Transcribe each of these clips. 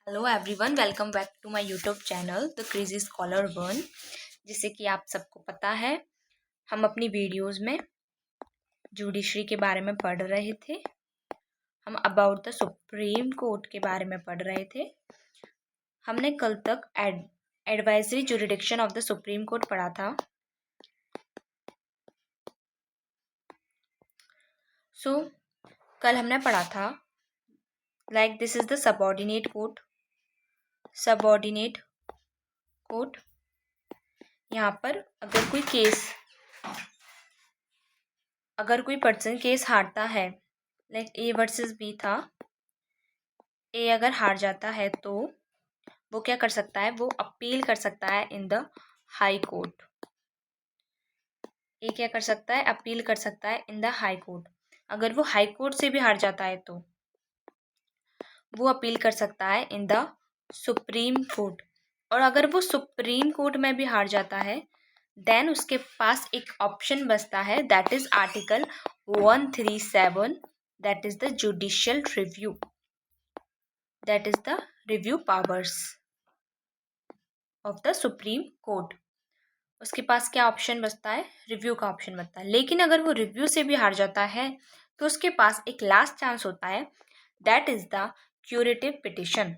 Hello everyone, welcome back to my YouTube channel the crazy scholar one. जैसे कि आप सबको पता है, हम अपनी वीडियोस में जुडिशरी के बारे में पढ़ रहे थे। हम अबाउट द सुप्रीम कोर्ट के बारे में पढ़ रहे थे। हमने कल तक advisory jurisdiction of the supreme court पढ़ा था। कल हमने पढ़ा था like this is the subordinate court. यहाँ पर अगर कोई पर्सन केस हारता है, लाइक ए वर्सेस बी था, ए अगर हार जाता है तो वो क्या कर सकता है, वो अपील कर सकता है इन द हाई कोर्ट। ए क्या कर सकता है, अपील कर सकता है इन द हाई कोर्ट। अगर वो हाई कोर्ट से भी हार जाता है तो वो अपील कर सकता है इन द सुप्रीम कोर्ट। और अगर वो सुप्रीम कोर्ट में भी हार जाता है देन उसके पास एक ऑप्शन बचता है, that is article 137, that is the judicial review, that is the review powers of the supreme court. उसके पास क्या ऑप्शन बचता है, रिव्यू का ऑप्शन बचता है। लेकिन अगर वो रिव्यू से भी हार जाता है तो उसके पास एक लास्ट चांस होता है, that is the curative petition,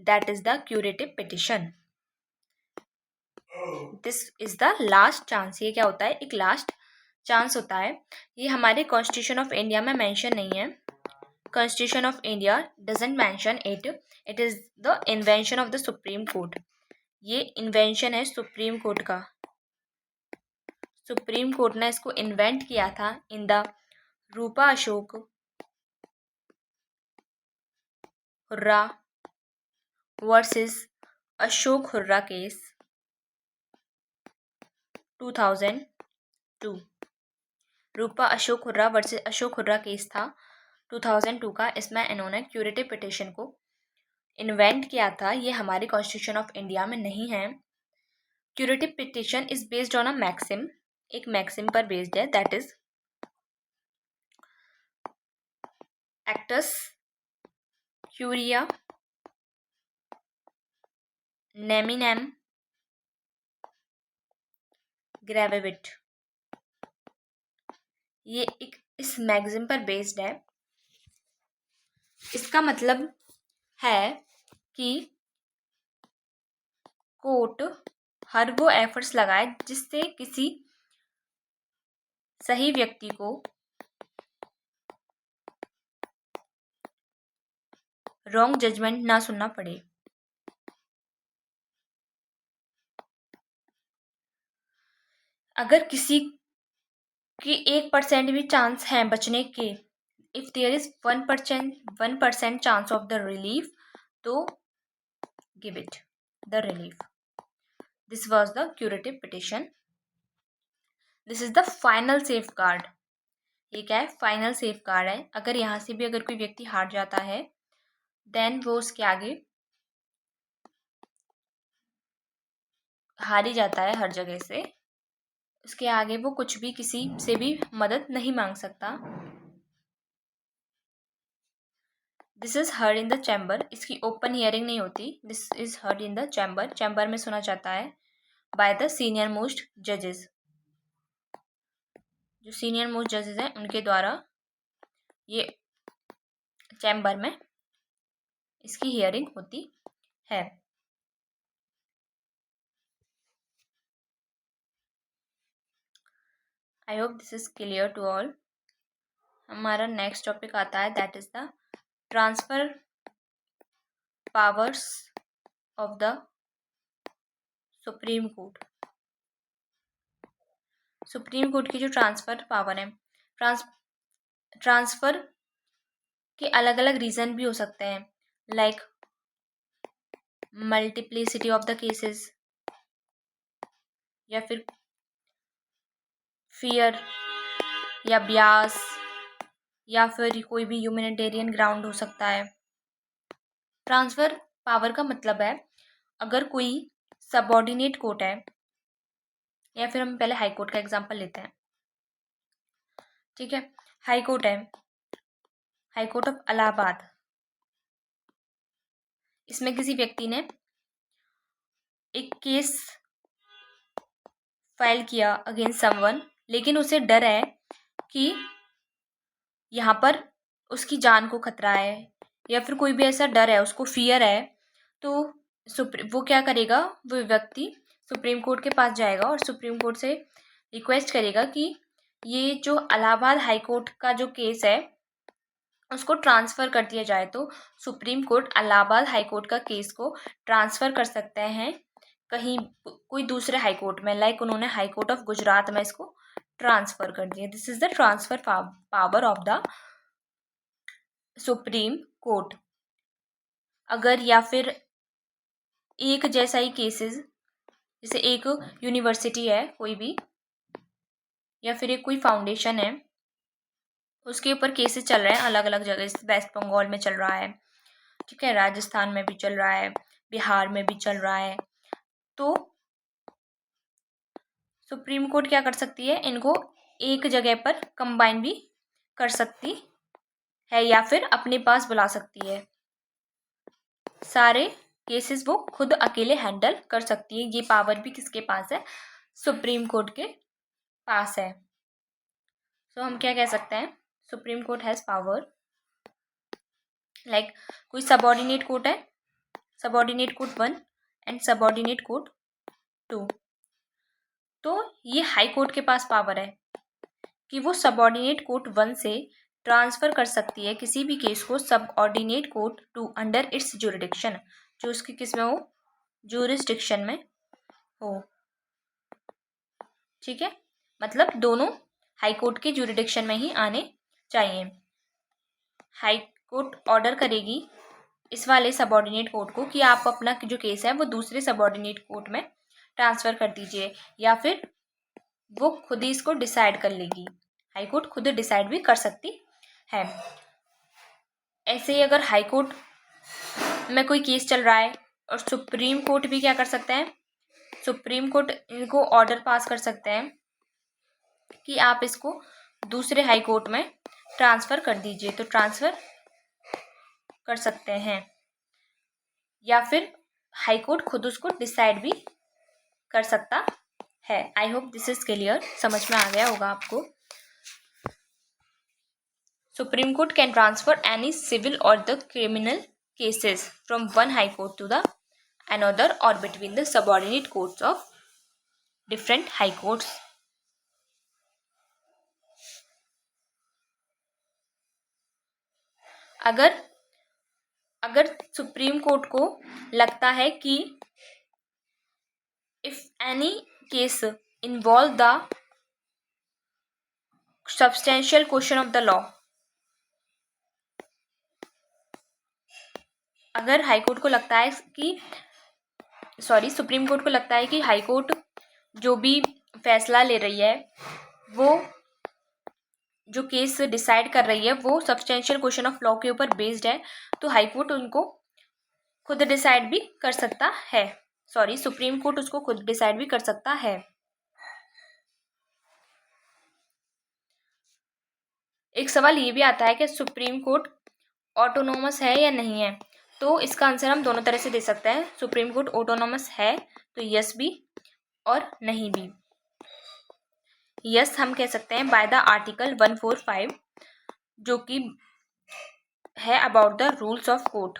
that is the curative petition. This is the last chance. ये क्या होता है, एक लास्ट चांस होता है। ये हमारे कॉन्स्टिट्यूशन ऑफ इंडिया में मेंशन नहीं है। Constitution of India doesn't mention it. It is the invention of the supreme court. ये इन्वेंशन है सुप्रीम कोर्ट का। सुप्रीम कोर्ट ने इसको इन्वेंट किया था in the Rupa Ashok hurrah versus Ashok hurrah case 2002। Rupa Ashok hurrah versus Ashok hurrah case था 2002 का। इसमें इन्होंने क्यूरेटिव पिटिशन को इन्वेंट किया था। ये हमारे कॉन्स्टिट्यूशन ऑफ इंडिया में नहीं है। Curative petition is based on a maxim, एक मैक्सिम पर बेस्ड है, that is actus curiae neminem gravabit. ये एक इस मैक्सिम पर बेस्ड है। इसका मतलब है कि कोर्ट हर वो एफर्ट्स लगाए जिससे किसी सही व्यक्ति को रॉन्ग जजमेंट ना सुनना पड़े। अगर किसी की 1% भी चांस है बचने के, if there is 1% chance of the relief, तो give it the relief. This was the curative petition. This is the final safeguard. ये क्या है, फाइनल सेफ गार्ड है। अगर यहाँ से भी अगर कोई व्यक्ति हार जाता है देन वो उसके आगे हार ही जाता है हर जगह से। उसके आगे वो कुछ भी किसी से भी मदद नहीं मांग सकता। This is heard in the chamber. इसकी ओपन हियरिंग नहीं होती। This is heard in the chamber. Chamber में सुना जाता है बाय द सीनियर मोस्ट जजेस। जो सीनियर मोस्ट जजेस हैं उनके द्वारा ये चैम्बर में इसकी हियरिंग होती है। I hope this is clear to all. हमारा नेक्स्ट टॉपिक आता है, that is the transfer powers of the supreme court. Supreme court की जो ट्रांसफर पावर है, ट्रांसफर के अलग अलग रीजन भी हो सकते हैं, like multiplicity of the cases, या फिर फियर या ब्यास, या फिर कोई भी ह्यूमैनिटेरियन ग्राउंड हो सकता है। ट्रांसफर पावर का मतलब है, अगर कोई सबऑर्डिनेट कोर्ट है, या फिर हम पहले हाई कोर्ट का एग्जांपल लेते हैं। ठीक है, हाई कोर्ट है, हाई कोर्ट ऑफ इलाहाबाद। इसमें किसी व्यक्ति ने एक केस फाइल किया अगेंस्ट समवन, लेकिन उसे डर है कि यहाँ पर उसकी जान को खतरा है, या फिर कोई भी ऐसा डर है, उसको फियर है, तो वो क्या करेगा, वो व्यक्ति सुप्रीम कोर्ट के पास जाएगा और सुप्रीम कोर्ट से रिक्वेस्ट करेगा कि ये जो इलाहाबाद हाई कोर्ट का जो केस है उसको ट्रांसफ़र कर दिया जाए। तो supreme court Allahabad high court का केस को ट्रांसफ़र कर सकते हैं कहीं कोई दूसरे हाई कोर्ट में, लाइक उन्होंने हाई कोर्ट ऑफ गुजरात में इसको ट्रांसफ़र कर दिया। This is the transfer power of the supreme court. अगर या फिर एक जैसा ही केसेस, जैसे एक यूनिवर्सिटी है कोई भी, या फिर एक कोई फाउंडेशन है, उसके ऊपर केसेस चल रहे हैं अलग अलग जगह, जैसे वेस्ट बंगाल में चल रहा है, ठीक है, राजस्थान में भी चल रहा है, बिहार में भी चल रहा है, तो सुप्रीम कोर्ट क्या कर सकती है, इनको एक जगह पर कंबाइन भी कर सकती है या फिर अपने पास बुला सकती है। सारे केसेस वो खुद अकेले हैंडल कर सकती है। ये पावर भी किसके पास है, सुप्रीम कोर्ट के पास है। तो हम क्या कह सकते हैं, supreme court has power, like कोई सबऑर्डिनेट कोर्ट है, subordinate court 1 and subordinate court 2, तो ये हाई कोर्ट के पास पावर है कि वो सबऑर्डिनेट कोर्ट 1 से ट्रांसफ़र कर सकती है किसी भी केस को subordinate court 2 under its jurisdiction, जो उसकी किस में हो, जुरिस्डिक्शन में हो, ठीक है, मतलब दोनों हाई कोर्ट के जुरिडिक्शन में ही आने चाहिए। हाई कोर्ट ऑर्डर करेगी इस वाले सबऑर्डिनेट कोर्ट को कि आप अपना जो केस है वो दूसरे सबऑर्डिनेट कोर्ट में ट्रांसफ़र कर दीजिए, या फिर वो खुद ही इसको डिसाइड कर लेगी। हाई कोर्ट खुद डिसाइड भी कर सकती है। ऐसे ही अगर हाई कोर्ट में कोई केस चल रहा है और सुप्रीम कोर्ट भी क्या कर सकते हैं, सुप्रीम कोर्ट इनको ऑर्डर पास कर सकते हैं कि आप इसको दूसरे हाई कोर्ट में ट्रांसफ़र कर दीजिए, तो ट्रांसफ़र कर सकते हैं, या फिर हाई कोर्ट खुद उसको डिसाइड भी कर सकता है। I hope this is clear, समझ में आ गया होगा आपको। Supreme Court can transfer any civil और the criminal cases from one high court to the another or between the subordinate courts of different high courts. अगर सुप्रीम कोर्ट को लगता है कि if any case involve the substantial question of the law, अगर high court को लगता है कि सुप्रीम कोर्ट को लगता है कि हाई कोर्ट जो भी फैसला ले रही है, वो जो केस डिसाइड कर रही है वो सब्सटेंशियल क्वेश्चन ऑफ लॉ के ऊपर बेस्ड है, तो हाई कोर्ट उनको खुद डिसाइड भी कर सकता है, सुप्रीम कोर्ट उसको खुद डिसाइड भी कर सकता है। एक सवाल ये भी आता है कि सुप्रीम कोर्ट ऑटोनोमस है या नहीं है, तो इसका आंसर हम दोनों तरह से दे सकते हैं। सुप्रीम कोर्ट ऑटोनोमस है तो यस भी और नहीं भी। यस हम कह सकते हैं बाय द आर्टिकल 145 जो कि है about the rules of court,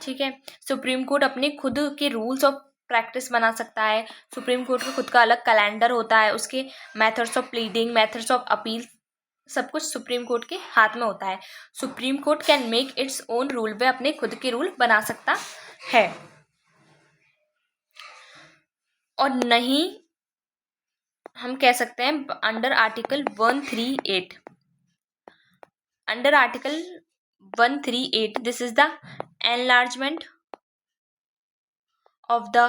ठीक है। सुप्रीम कोर्ट अपने खुद के रूल्स ऑफ प्रैक्टिस बना सकता है। सुप्रीम कोर्ट का खुद का अलग कैलेंडर होता है, उसके methods of pleading, methods of appeal, सब कुछ सुप्रीम कोर्ट के हाथ में होता है। Supreme Court can make its own rule, वे अपने खुद के रूल बना सकता है। और नहीं हम कह सकते हैं under article 138, under article 138 this is the enlargement of the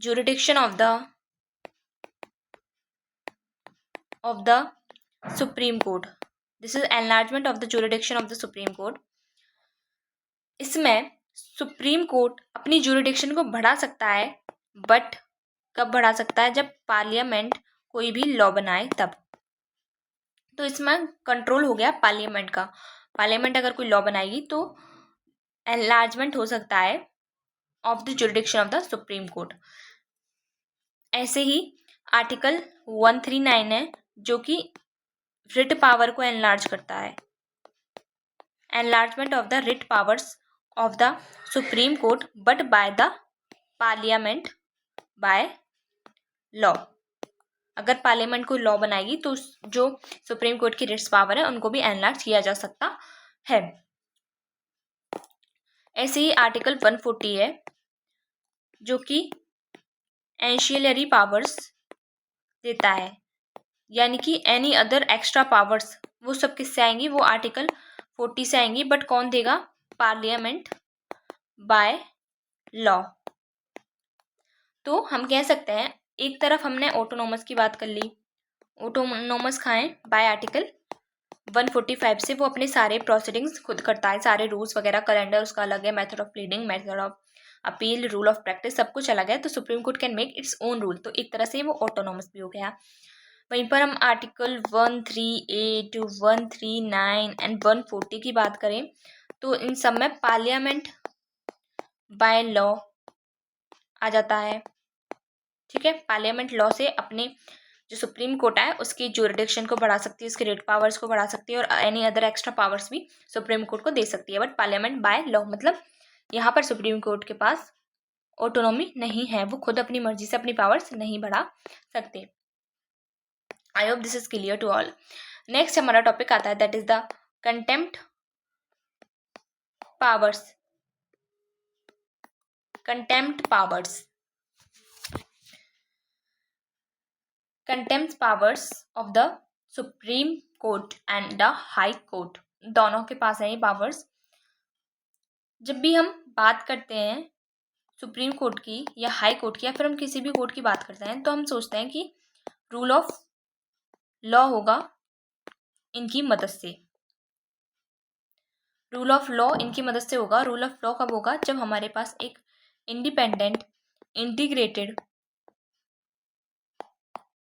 jurisdiction of the Supreme Court. This is enlargement of the jurisdiction of the Supreme Court. इसमें सुप्रीम कोर्ट अपनी जुरिडिक्शन को बढ़ा सकता है, बट कब बढ़ा सकता है, जब पार्लियामेंट कोई भी लॉ बनाए तब। तो इसमें कंट्रोल हो गया पार्लियामेंट का। पार्लियामेंट अगर कोई लॉ बनाएगी तो एनलार्जमेंट हो सकता है of the jurisdiction of the supreme court. ऐसे ही आर्टिकल 139 है जो कि रिट पावर को एनलार्ज करता है। Enlargement of the writ powers of the supreme court but by the parliament by law. अगर पार्लियामेंट कोई लॉ बनाएगी तो जो सुप्रीम कोर्ट की रिट्स पावर है उनको भी एनलार्ज किया जा सकता है। ऐसे ही आर्टिकल 140 है जो कि एंशियलरी पावर्स देता है, यानी कि एनी अदर एक्स्ट्रा पावर्स वो सब किससे आएंगी, वो आर्टिकल 40 से आएंगी। बट कौन देगा, पार्लियामेंट बाय लॉ। तो हम कह सकते हैं एक तरफ हमने ऑटोनोमस की बात कर ली, ऑटोनोमस खाएं बाय आर्टिकल 145 से वो अपने सारे प्रोसीडिंग्स खुद करता है, सारे रूल्स वगैरह, कैलेंडर उसका अलग है, method of pleading, method of appeal, rule of practice सब कुछ अलग है। तो supreme Court can make its own rule, तो एक तरह से वो ऑटोनोमस भी हो गया। वहीं पर हम आर्टिकल 138, 139 एंड 140 की बात करें तो इन सब में पार्लियामेंट बाय लॉ आ जाता है। ठीक है, पार्लियामेंट लॉ से अपने जो सुप्रीम कोर्ट है उसकी ज्यूरिडिक्शन को बढ़ा सकती है, उसके रिट पावर्स को बढ़ा सकती है और एनी अदर एक्स्ट्रा पावर्स भी सुप्रीम कोर्ट को दे सकती है। बट पार्लियामेंट बाय लॉ मतलब यहाँ पर सुप्रीम कोर्ट के पास ऑटोनॉमी नहीं है, वो खुद अपनी मर्जी से अपनी पावर्स नहीं बढ़ा सकते। I hope this is clear to all. Next हमारा टॉपिक आता है that is the contempt powers. Contempt powers, contempt powers of the supreme court and the high court, दोनों के पास है ये पावर्स। जब भी हम बात करते हैं सुप्रीम कोर्ट की या हाई कोर्ट की या फिर हम किसी भी कोर्ट की बात करते हैं तो हम सोचते हैं कि रूल ऑफ लॉ होगा इनकी मदद से, रूल ऑफ लॉ इनकी मदद से होगा। रूल ऑफ लॉ कब होगा, जब हमारे पास एक independent integrated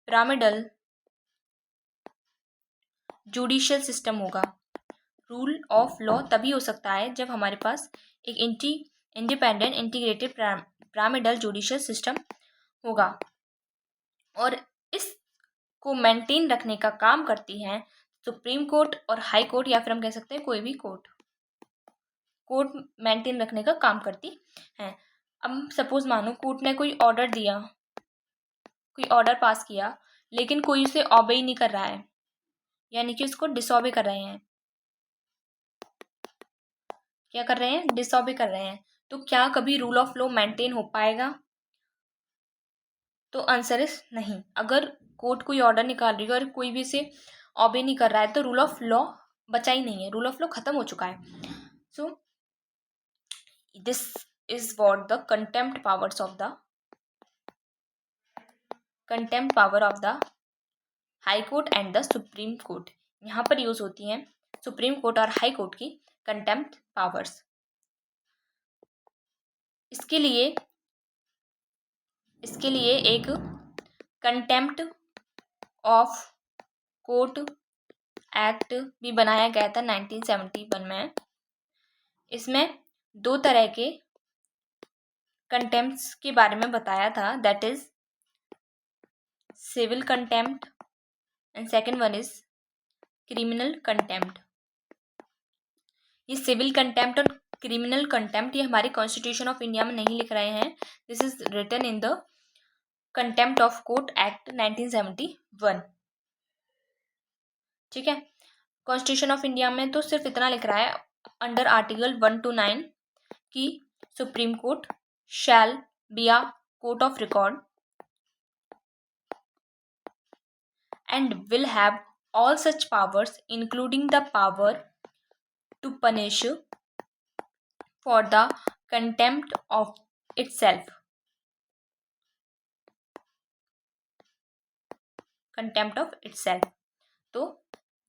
pyramidal judicial system होगा। रूल ऑफ लॉ तभी हो सकता है जब हमारे पास एक independent integrated pyramidal judicial system होगा, और इसको मेंटेन रखने का काम करती हैं सुप्रीम कोर्ट और हाई कोर्ट, या फिर हम कह सकते हैं कोई भी कोर्ट मेंटेन रखने का काम करती है। अब सपोज मानो कोर्ट ने कोई ऑर्डर दिया, कोई ऑर्डर पास किया, लेकिन कोई उसे ऑबे नहीं कर रहा है, यानी कि उसको डिसऑबे कर रहे हैं। क्या कर रहे हैं, डिसऑबे कर रहे हैं। तो क्या कभी रूल ऑफ लॉ मेंटेन हो पाएगा, तो आंसर इज नहीं। अगर कोर्ट कोई ऑर्डर निकाल रही है और कोई भी इसे ऑबे नहीं कर रहा है तो रूल ऑफ लॉ बचा ही नहीं है, रूल ऑफ लॉ खत्म हो चुका है। So this is what the contempt powers of the contempt power of the high court and the supreme court. यहाँ पर यूज होती हैं सुप्रीम कोर्ट और हाई कोर्ट की कंटेम्प्ट पावर्स। इसके लिए एक कंटेम्प्ट ऑफ कोर्ट एक्ट भी बनाया गया था 1971 में। इसमें दो तरह के कंटेम्प्ट्स के बारे में बताया था, that is civil contempt and second one is criminal contempt. ये सिविल कंटेम्प्ट और क्रिमिनल कंटेम्प्ट ये हमारे कॉन्स्टिट्यूशन ऑफ इंडिया में नहीं लिख रहे हैं, this is written in the contempt of court act 1971। ठीक है, कॉन्स्टिट्यूशन ऑफ इंडिया में तो सिर्फ इतना लिख रहा है अंडर आर्टिकल 1 to 9 कि supreme court shall be a court of record and will have all such powers including the power to punish for the contempt of itself, contempt of itself। तो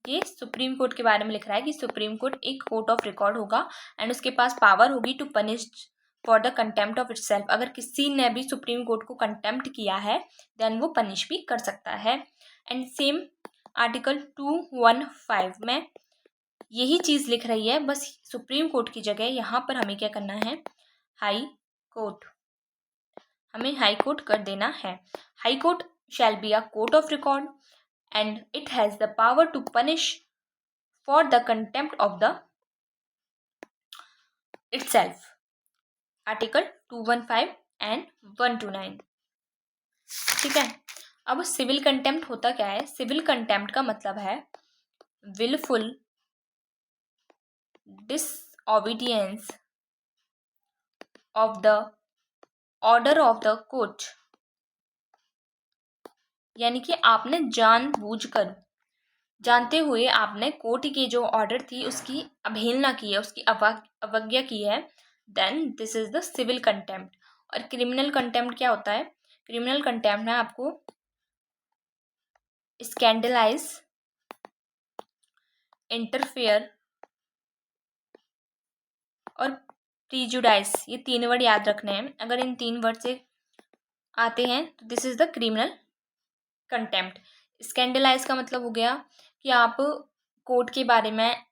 ये सुप्रीम कोर्ट के बारे में लिख रहा है कि सुप्रीम कोर्ट एक कोर्ट ऑफ रिकॉर्ड होगा एंड उसके पास पावर होगी to punish for the contempt of itself. अगर किसी ने भी सुप्रीम कोर्ट को कंटेम्प्ट किया है देन वो पनिश भी कर सकता है। एंड सेम आर्टिकल 215 में यही चीज़ लिख रही है, बस सुप्रीम कोर्ट की जगह यहाँ पर हमें क्या करना है, हाई कोर्ट, हमें हाई कोर्ट कर देना है। High court shall be a court of record and it has the power to punish for the contempt of the itself, article 215 and 129। ठीक है। अब सिविल कंटेम्प्ट होता क्या है? सिविल कंटेम्प्ट का मतलब है wilful disobedience of the order of the court, यानी कि आपने जानबूझकर, जानते हुए आपने कोर्ट की जो ऑर्डर थी उसकी अवहेलना की है, उसकी अवज्ञा की है, then this is the civil contempt. और क्रिमिनल कंटेम्प्ट क्या होता है? क्रिमिनल कंटेम्प्ट में आपको स्कैंडलाइज, इंटरफेयर और प्रीजुडाइस, ये 3 वर्ड याद रखने हैं। अगर इन 3 वर्ड से आते हैं तो this is the criminal contempt. Scandalise का मतलब हो गया कि आप कोर्ट के बारे में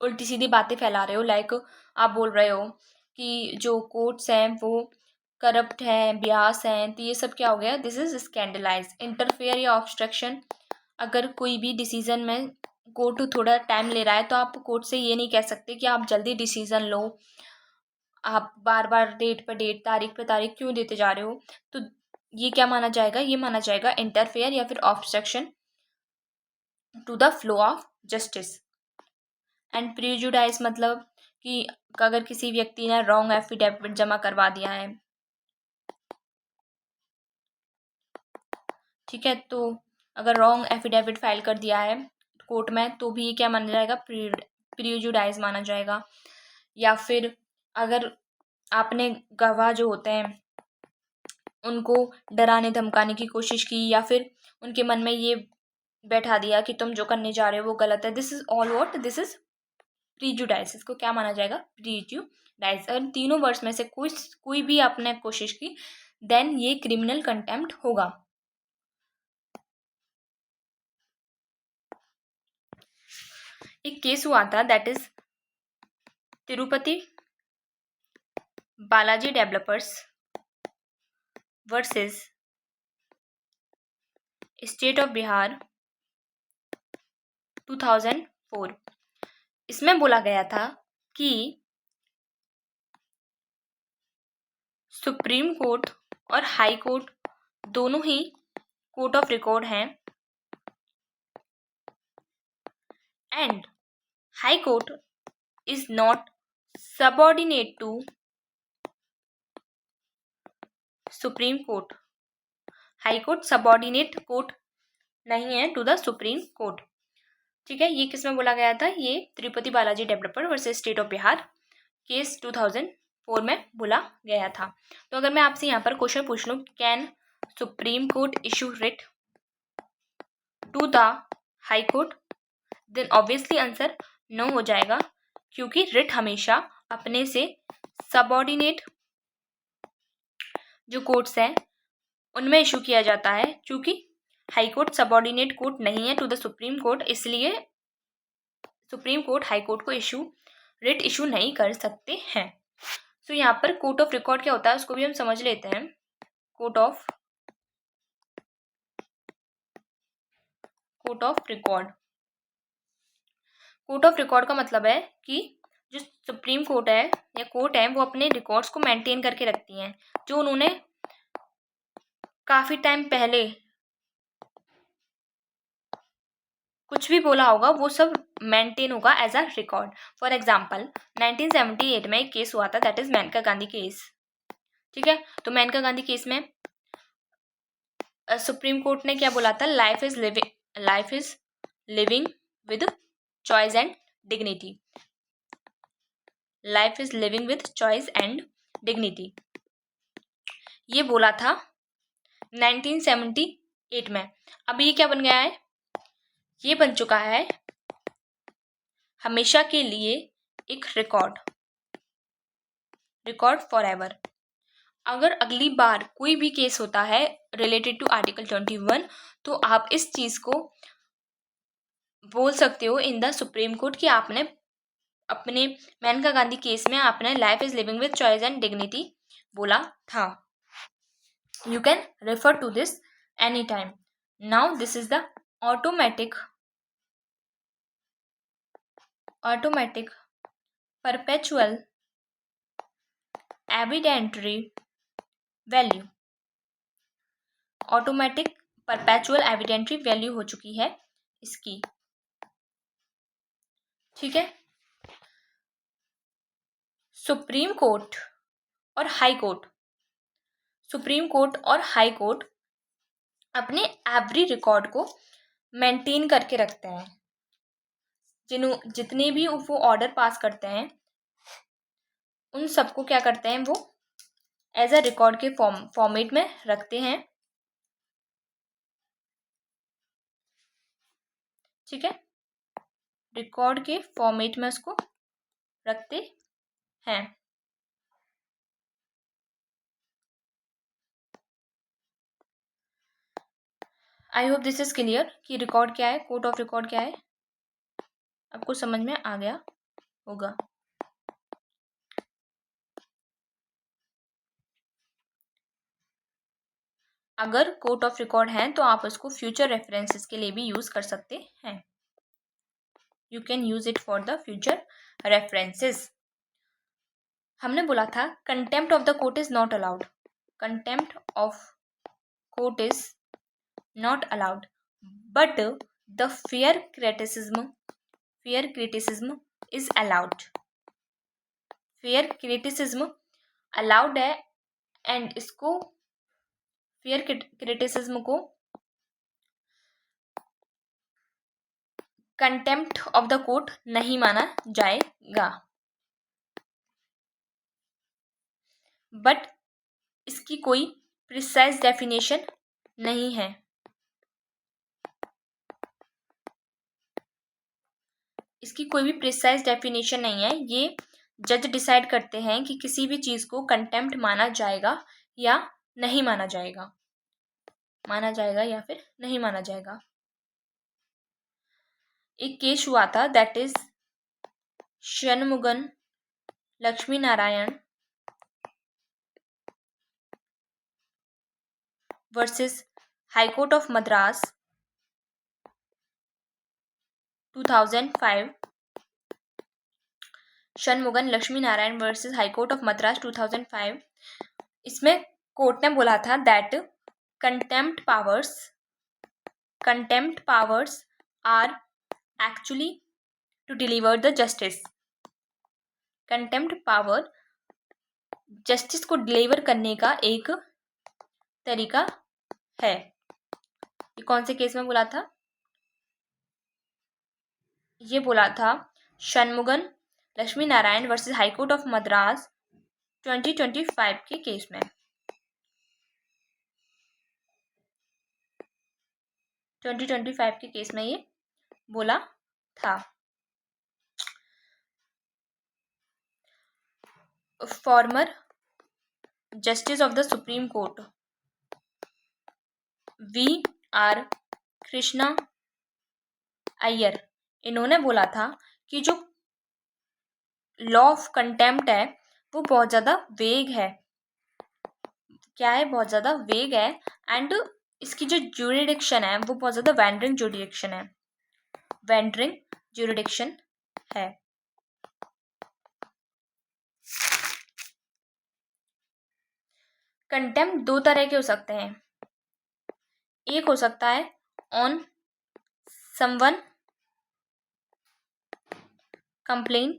उल्टी सीधी बातें फैला रहे हो, लाइक आप बोल रहे हो कि जो कोर्ट्स हैं वो करप्ट हैं, बियास हैं, तो ये सब क्या हो गया, दिस इज स्कैंडलाइज। इंटरफेयर या ऑब्स्ट्रक्शन, अगर कोई भी डिसीजन में कोर्ट थोड़ा टाइम ले रहा है तो आप कोर्ट से ये नहीं कह सकते कि आप जल्दी डिसीजन लो, आप बार बार डेट पर डेट, तारीख पर तारीख क्यों देते जा रहे हो। तो ये क्या माना जाएगा? ये माना जाएगा इंटरफेयर या फिर obstruction to the flow of justice. And prejudice मतलब कि अगर किसी व्यक्ति ने रॉन्ग एफिडेविट जमा करवा दिया है, ठीक है, तो अगर रॉन्ग एफिडेविट फाइल कर दिया है कोर्ट में तो भी क्या माना जाएगा? प्रीजुडाइज माना जाएगा। या फिर अगर आपने गवाह जो होते हैं उनको डराने धमकाने की कोशिश की, या फिर उनके मन में ये बैठा दिया कि तुम जो करने जा रहे हो वो गलत है, this is all what, this is prejudice. इसको क्या माना जाएगा? प्रीजुडाइज। अगर तीनों वर्ड्स में से कोई भी आपने कोशिश की, देन ये क्रिमिनल कंटेम्प्ट होगा। एक केस हुआ था, that is Tirupati Balaji developers versus state of Bihar 2004। इसमें बोला गया था कि सुप्रीम कोर्ट और हाई कोर्ट दोनों ही कोर्ट ऑफ रिकॉर्ड हैं and high court is not subordinate to supreme court. High court subordinate court नहीं है टू द सुप्रीम कोर्ट। ठीक है, ये किसमें बोला गया था? ये Tirupati Balaji developer versus state of Bihar case 2004 में बोला गया था। तो अगर मैं आपसे यहाँ पर क्वेश्चन पूछ लूँ, can supreme court issue writ to the high court, then obviously answer no हो जाएगा, क्योंकि रिट हमेशा अपने से सबऑर्डिनेट जो कोर्ट्स हैं उनमें इशू किया जाता है। क्योंकि हाई कोर्ट सबऑर्डिनेट कोर्ट नहीं है टू द सुप्रीम कोर्ट, इसलिए सुप्रीम कोर्ट हाई कोर्ट को रिट इशू नहीं कर सकते हैं। सो यहाँ पर कोर्ट ऑफ रिकॉर्ड क्या होता है उसको भी हम समझ लेते हैं। Court of record, court of record का मतलब है कि जो सुप्रीम कोर्ट है या कोर्ट है वो अपने रिकॉर्ड्स को मेंटेन करके रखती हैं, जो उन्होंने काफी टाइम पहले कुछ भी बोला होगा वो सब मेंटेन होगा as a record. For example 1978 में एक केस हुआ था, that is Maneka Gandhi case. ठीक है, तो मेनका गांधी केस में सुप्रीम कोर्ट ने क्या बोला था? Life is living with choice and dignity. Life is living with choice and dignity, ये बोला था 1978 में। अब ये क्या बन गया है? ये बन चुका है हमेशा के लिए एक रिकॉर्ड फॉर एवर। अगर अगली बार कोई भी केस होता है रिलेटेड टू आर्टिकल 21 तो आप इस चीज़ को बोल सकते हो इन द सुप्रीम कोर्ट कि आपने अपने मेनका गांधी केस में आपने life is living with choice and dignity बोला था. You can refer to this any time. Now this is the automatic perpetual evidentiary value. Automatic perpetual evidentiary value हो चुकी है इसकी. ठीक है. सुप्रीम कोर्ट और हाई कोर्ट, सुप्रीम कोर्ट और हाई कोर्ट अपने एवरी रिकॉर्ड को मेंटेन करके रखते हैं. जितने भी वो ऑर्डर पास करते हैं उन सबको क्या करते हैं, वो एज अ रिकॉर्ड के फॉर्मेट में रखते हैं. ठीक है. रिकॉर्ड के फॉर्मेट में उसको रखते हैं. आई होप दिस इज क्लियर कि रिकॉर्ड क्या है, कोर्ट ऑफ रिकॉर्ड क्या है. आपको समझ में आ गया होगा. अगर कोर्ट ऑफ रिकॉर्ड है तो आप उसको फ्यूचर रेफरेंसेस के लिए भी यूज कर सकते हैं. You can use it for the future references. हमने बोला था contempt of the court is not allowed. Contempt of court is not allowed, but the fair criticism is allowed. Fair criticism allowed है and इसको fair criticism को contempt of the court नहीं माना जाएगा. But इसकी कोई प्रिसाइज डेफिनेशन नहीं है. इसकी कोई भी प्रिसाइज डेफिनेशन नहीं है. ये जज डिसाइड करते हैं कि किसी भी चीज को कंटेम्प्ट माना जाएगा या नहीं माना जाएगा, माना जाएगा या फिर नहीं माना जाएगा. एक केस हुआ था that is Shanmugam Lakshmi Narayan versus high court of Madras 2005. Shanmugam Lakshmi Narayan versus high court of Madras 2005. इसमें कोर्ट ने बोला था that contempt powers are actually to deliver the justice. Contempt power justice को डिलीवर करने का एक तरीका है. ये कौन से केस में बोला था? ये बोला था Shanmugam Lakshmi Narayan versus high court of Madras 2025 के केस में. 2025 के केस में ये बोला था. Former justice of the supreme court V.R. Krishna Iyer, इन्होंने बोला था कि जो लॉ ऑफ कंटेम्प्ट है वो बहुत ज़्यादा वेग है. क्या है? बहुत ज़्यादा वेग है. एंड इसकी जो ज्यूरिडिक्शन है वो बहुत ज़्यादा वेंडरिंग ज्यूरिडिक्शन है. कंटेम्प्ट दो तरह के हो सकते हैं. एक हो सकता है ऑन समवन कंप्लेन,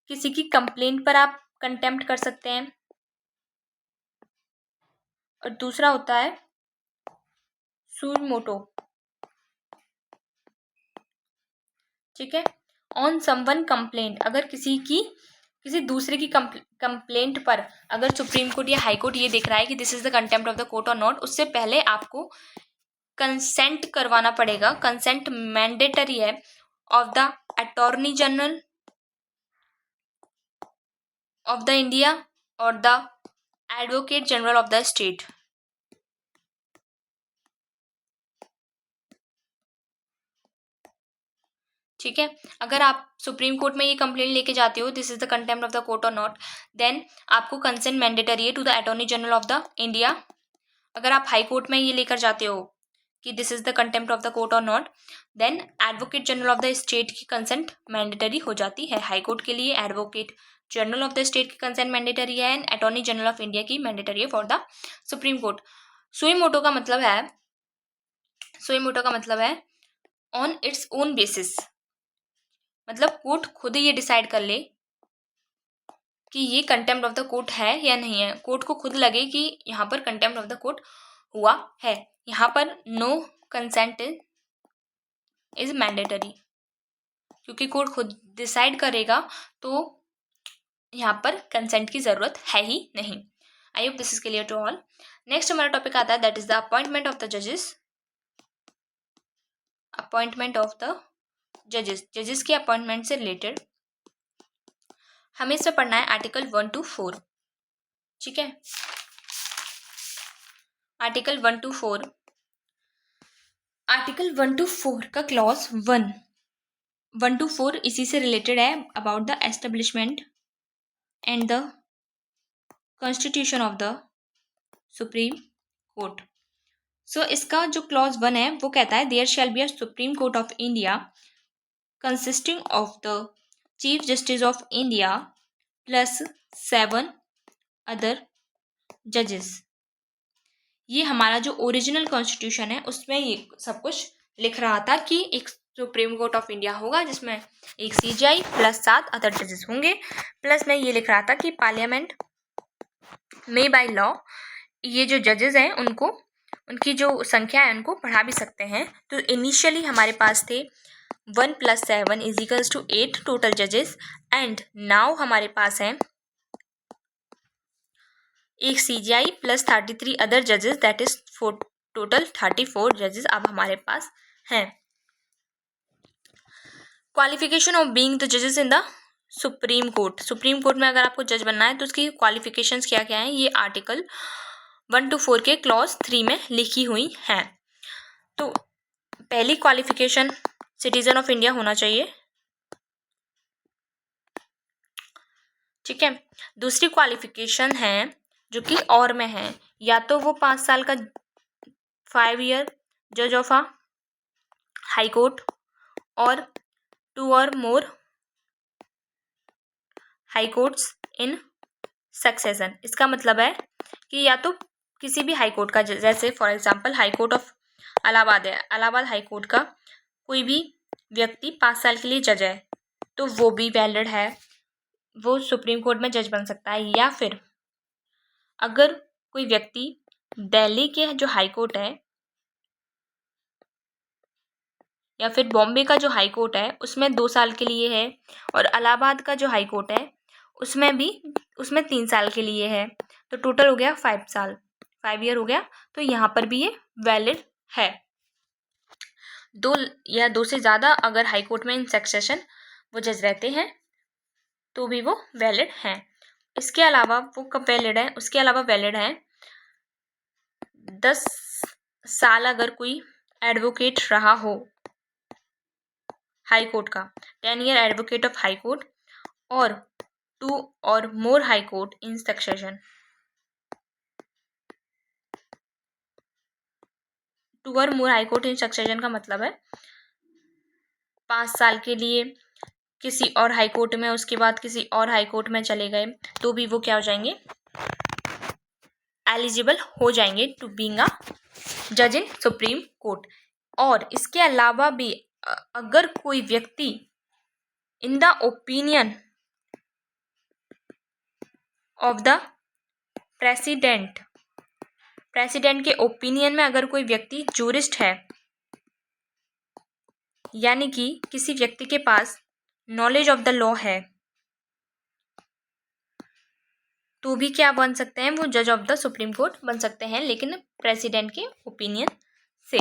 किसी की कंप्लेंट पर आप कंटेम्प्ट कर सकते हैं. और दूसरा होता है सुमोटो. ठीक है. ऑन समवन कंप्लेंट, अगर किसी दूसरे की कंप्लेंट पर अगर सुप्रीम कोर्ट या हाई कोर्ट ये देख रहा है कि this is the contempt of the court और नॉट, उससे पहले आपको कंसेंट करवाना पड़ेगा. कंसेंट मैंडेटरी है of the attorney general of the India और the Advocate General of the state. ठीक है। अगर आप सुप्रीम कोर्ट में ये कंप्लेंट लेके जाते हो, this is the contempt of the court और नॉट, देन आपको कंसेंट मैंडेटरी है to the attorney general of the India. अगर आप हाई कोर्ट में ये लेकर जाते हो कि this is the contempt of the court और not, then Advocate General of the state की कंसेंट मैंडेटरी हो जाती है। हाई कोर्ट के लिए Advocate General of the state की कंसेंट मैंडेटरी है and Attorney general of India की मैंडेटरी है for the supreme Court. Suo motu का मतलब है ऑन इट्स ओन बेसिस, मतलब कोर्ट खुद ही ये डिसाइड कर ले कि ये कंटेम्प्ट ऑफ द कोर्ट है या नहीं है। कोर्ट को खुद लगे कि यहाँ पर कंटेम्प्ट ऑफ द कोर्ट हुआ है। यहाँ पर नो कंसेंट इज मैंडेटरी, क्योंकि कोर्ट खुद डिसाइड करेगा तो यहाँ पर कंसेंट की जरूरत है ही नहीं। I hope this is clear to all. Next हमारा टॉपिक आता है that is the appointment of the जजेस। अपॉइंटमेंट ऑफ द जजेस की अपॉइंटमेंट से रिलेटेड हमें इसमें पढ़ना है आर्टिकल 1 to 4। ठीक है, आर्टिकल 1 to 4। आर्टिकल 1 to 4 का क्लॉज 1 to 4 इसी से रिलेटेड है, about the establishment and the constitution of the supreme Court. So इसका जो क्लॉज 1 है वो कहता है there shall be a Supreme Court of India consisting of the Chief Justice of India plus 7 other जजेस। ये हमारा जो ओरिजिनल कॉन्स्टिट्यूशन है उसमें ये सब कुछ लिख रहा था कि एक सुप्रीम कोर्ट ऑफ इंडिया होगा जिसमें एक सीजीआई प्लस 7 अदर जजेस होंगे, प्लस में ये लिख रहा था कि पार्लियामेंट में बाय लॉ ये जो जजेस हैं उनको उनकी जो संख्या है उनको बढ़ा भी सकते हैं। तो इनिशियली हमारे पास थे 1 + 7 = 8 टोटल जजेस एंड नाउ हमारे पास हैं एक सीजीआई प्लस 33 अदर जजेस, दैट इज टोटल 34 जजेस अब हमारे पास हैं। क्वालिफिकेशन ऑफ बीइंग द जजेस in the supreme court. Supreme court में अगर आपको जज बनना है तो उसकी क्वालिफिकेशंस क्या क्या हैं, ये आर्टिकल 1 to 4 के क्लॉज 3 में लिखी हुई हैं। तो पहली क्वालिफिकेशन सिटीजन ऑफ इंडिया होना चाहिए। ठीक है, दूसरी क्वालिफिकेशन है जो कि और में है, या तो वो 5 साल का 5 ईयर जज ऑफ अ हाई कोर्ट और 2 और मोर हाई कोर्ट्स इन सक्सेशन। इसका मतलब है कि या तो किसी भी हाई कोर्ट का, जैसे for example high court of Allahabad है, इलाहाबाद हाई कोर्ट का कोई भी व्यक्ति 5 साल के लिए जज है तो वो भी वैलिड है, वो सुप्रीम कोर्ट में जज बन सकता है। या फिर अगर कोई व्यक्ति दिल्ली के जो हाई कोर्ट है या फिर बॉम्बे का जो हाई कोर्ट है उसमें 2 साल के लिए है और इलाहाबाद का जो हाई कोर्ट है उसमें 3 साल के लिए है, तो टोटल हो गया 5 साल, 5 ईयर हो गया। तो यहाँ पर भी ये वैलिड है। 2 या 2 से ज़्यादा अगर हाई कोर्ट में इन सक्सेशन वो जज रहते हैं तो भी वो वैलिड हैं। इसके अलावा वो कब वैलिड है, उसके अलावा वैलिड है 10 साल अगर कोई एडवोकेट रहा हो हाई कोर्ट का, 10 year advocate of high court और 2 और मोर हाई कोर्ट इन सक्सेशन। 2 और मोर हाई कोर्ट इन सक्सेशन का मतलब है 5 साल के लिए किसी और हाई कोर्ट में, उसके बाद किसी और हाई कोर्ट में चले गए तो भी वो क्या हो जाएंगे, एलिजिबल हो जाएंगे टू बीइंग अ जज इन सुप्रीम कोर्ट। और इसके अलावा भी अगर कोई व्यक्ति in the opinion of the president के ओपिनियन में अगर कोई व्यक्ति जूरिस्ट है, यानी कि किसी व्यक्ति के पास नॉलेज ऑफ द लॉ है, तो भी क्या बन सकते हैं, वो जज ऑफ द सुप्रीम कोर्ट बन सकते हैं, लेकिन प्रेसिडेंट के ओपिनियन से।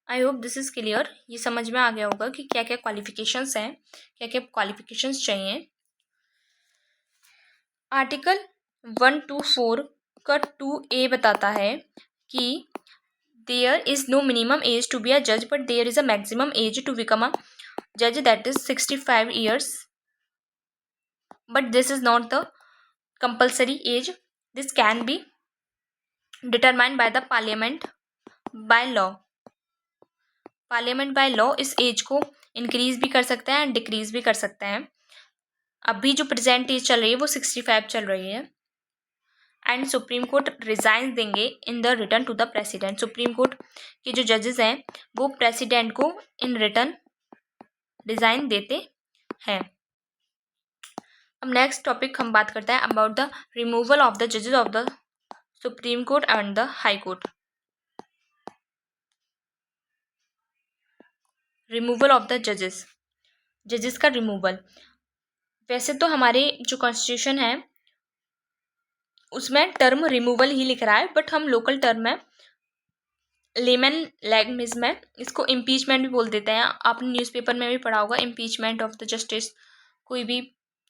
आई होप दिस इज क्लियर। ये समझ में आ गया होगा कि क्या क्या क्वालिफिकेशंस हैं, क्या क्या क्वालिफिकेशंस चाहिए। आर्टिकल 1 to 4 का 2A बताता है कि there is no minimum age to be a जज but there is a maximum age to become a judge that is 65 years, but this is not the compulsory age. This can be determined by the parliament by law. Parliament by law इस as को increase भी कर सकता है and decrease भी कर सकता है. अभी जो प्रेजेंट एज चल रही है वो 65 चल रही है. एंड सुप्रीम कोर्ट रिजाइन देंगे in the return to the president. Supreme court के जो जजेस हैं वो प्रेसिडेंट को इन रिटर्न रिजाइन देते हैं. अब नेक्स्ट टॉपिक हम बात करते हैं about the removal of the जजेस of the supreme court and the high Court. Removal of the जजेस का रिमूवल. वैसे तो हमारे जो कॉन्स्टिट्यूशन है उसमें टर्म रिमूवल ही लिख रहा है, बट हम लोकल टर्म में लेमन लैंग्वेज में इसको इम्पीचमेंट भी बोल देते हैं. आपने न्यूज़पेपर में भी पढ़ा होगा इम्पीचमेंट ऑफ द जस्टिस. कोई भी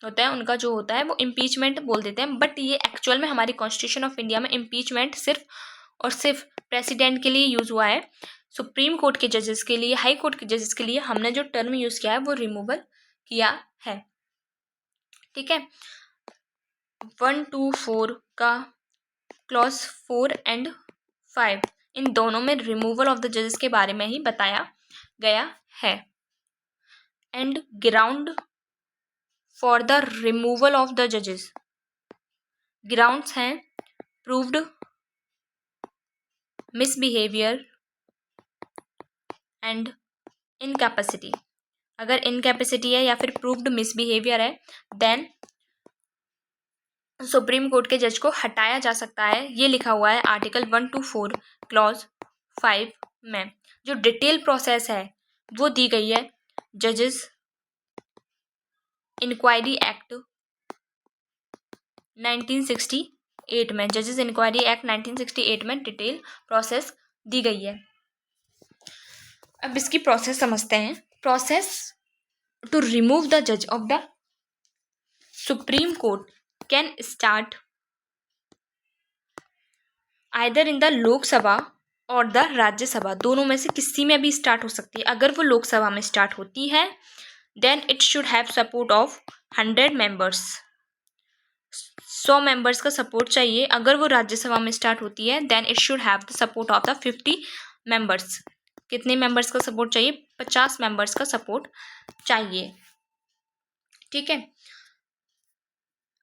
होता है उनका जो होता है वो इम्पीचमेंट बोल देते हैं, बट ये एक्चुअल में हमारी कॉन्स्टिट्यूशन ऑफ इंडिया में इम्पीचमेंट सिर्फ और सिर्फ प्रेसिडेंट के लिए यूज़ हुआ है. सुप्रीम कोर्ट के जजेस के लिए, हाई कोर्ट के जजेस के लिए हमने जो टर्म यूज़ किया है वो रिमूवल किया है. ठीक है. 1, 2, 4 का क्लॉज 4 एंड 5 इन दोनों में रिमूवल ऑफ द जजेस के बारे में ही बताया गया है. And ground for the removal of the जजेस, ग्राउंड्स हैं प्रूव्ड मिसबिहेवियर एंड इनकैपेसिटी. अगर इनकैपेसिटी है या फिर प्रूव्ड मिसबिहेवियर है देन सुप्रीम कोर्ट के जज को हटाया जा सकता है. ये लिखा हुआ है आर्टिकल 1 to 4 क्लॉज 5 में. जो डिटेल प्रोसेस है वो दी गई है जजेस इंक्वायरी एक्ट 1968 में. जजेस इंक्वायरी एक्ट 1968 में डिटेल प्रोसेस दी गई है. अब इसकी प्रोसेस समझते हैं. प्रोसेस टू रिमूव द जज of the supreme Court can start either in the Lok Sabha और द राज्यसभा. दोनों में से किसी में भी स्टार्ट हो सकती है. अगर वो लोकसभा में स्टार्ट होती है then it should have support of 100 members. 100 members का सपोर्ट चाहिए. अगर वो राज्यसभा में स्टार्ट होती है then it should have the support of the 50 members. कितने मेंबर्स का सपोर्ट चाहिए? 50 मेंबर्स का सपोर्ट चाहिए. ठीक है.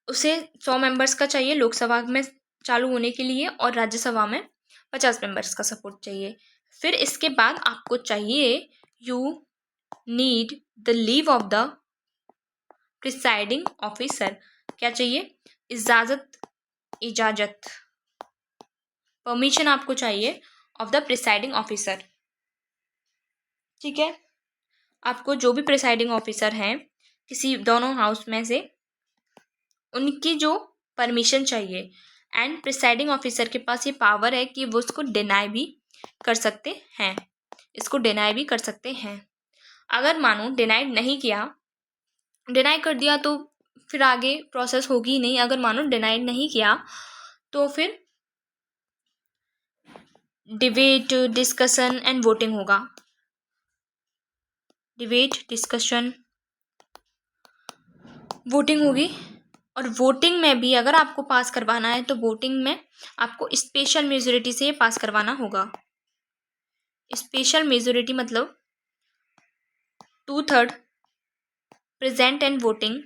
उसे 100 मेंबर्स का चाहिए लोकसभा में चालू होने के लिए और राज्यसभा में 50 मेंबर्स का सपोर्ट चाहिए. फिर इसके बाद आपको चाहिए you need the leave of the presiding officer. क्या चाहिए? इजाजत परमिशन आपको चाहिए ऑफ द प्रिसाइडिंग ऑफिसर. ठीक है. आपको जो भी प्रिसाइडिंग ऑफिसर हैं किसी दोनों हाउस में से उनकी जो परमिशन चाहिए. एंड प्रिसाइडिंग ऑफिसर के पास ये पावर है कि वो इसको डिनाई भी कर सकते हैं. इसको डिनाई भी कर सकते हैं. अगर मानो डिनाई नहीं किया, डिनाई कर दिया तो फिर आगे प्रोसेस होगी ही नहीं. अगर मानो डिनाई नहीं किया तो फिर डिबेट, डिस्कशन एंड वोटिंग होगा. डिबेट, डिस्कशन, वोटिंग होगी. और वोटिंग में भी अगर आपको पास करवाना है तो वोटिंग में आपको स्पेशल मेजोरिटी से पास करवाना होगा. स्पेशल मेजोरिटी मतलब 2/3 present and voting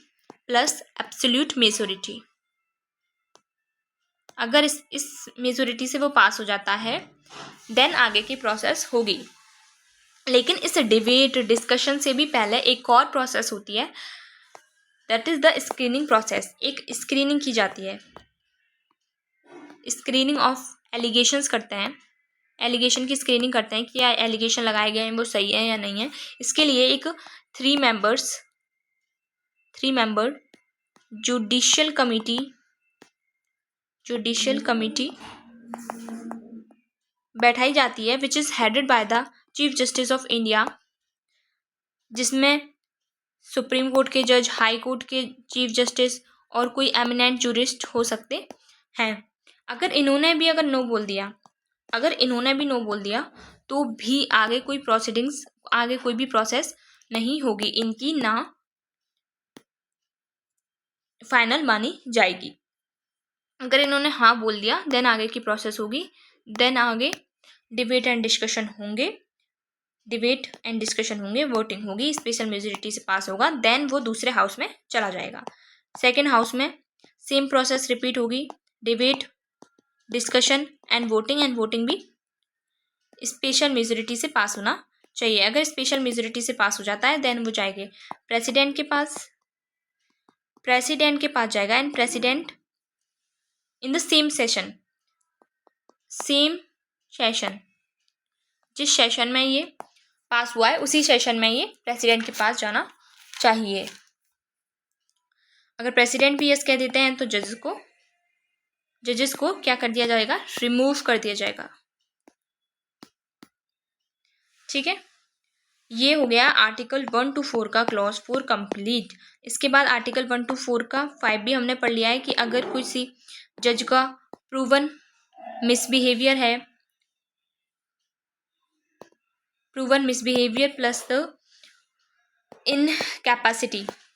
plus absolute majority. अगर इस मेजोरिटी से वो पास हो जाता है देन आगे की प्रोसेस होगी. लेकिन इस डिबेट, डिस्कशन से भी पहले एक और प्रोसेस होती है that is the screening process. एक स्क्रीनिंग की जाती है. स्क्रीनिंग ऑफ एलिगेशंस करते हैं. एलिगेशन की स्क्रीनिंग करते हैं कि एलिगेशन लगाए गए हैं वो सही है या नहीं है. इसके लिए एक 3 मेंबर जुडिशियल कमिटी बैठाई जाती है which is headed by the Chief Justice of India, जिसमें सुप्रीम कोर्ट के जज, हाई कोर्ट के चीफ जस्टिस और कोई एमिनेंट जूरिस्ट हो सकते हैं. अगर इन्होंने भी नो बोल दिया तो भी आगे कोई भी प्रोसेस नहीं होगी, इनकी ना फाइनल मानी जाएगी। अगर इन्होंने हाँ बोल दिया देन आगे की प्रोसेस होगी, देन आगे डिबेट एंड डिस्कशन होंगे, वोटिंग होगी, स्पेशल मेजोरिटी से पास होगा, देन वो दूसरे हाउस में चला जाएगा। सेकेंड हाउस में सेम प्रोसेस रिपीट होगी, डिबेट, डिस्कशन एंड वोटिंग भी स्पेशल मेजोरिटी से पास होना चाहिए। अगर स्पेशल मेजोरिटी से पास हो जाता है देन वो जाएंगे प्रेसिडेंट के पास जाएगा, and president in the same session जिस सेशन में ये पास हुआ है उसी सेशन में ये प्रेसिडेंट के पास जाना चाहिए। अगर प्रेसिडेंट भी यस कह देते हैं तो जजेस को क्या कर दिया जाएगा, रिमूव कर दिया जाएगा। ठीक है, ये हो गया आर्टिकल 1 to 4 का क्लॉज 4 कंप्लीट। इसके बाद आर्टिकल 1 to 4 का 5 भी हमने पढ़ लिया है कि अगर किसी जज का proven misbehaviour plus the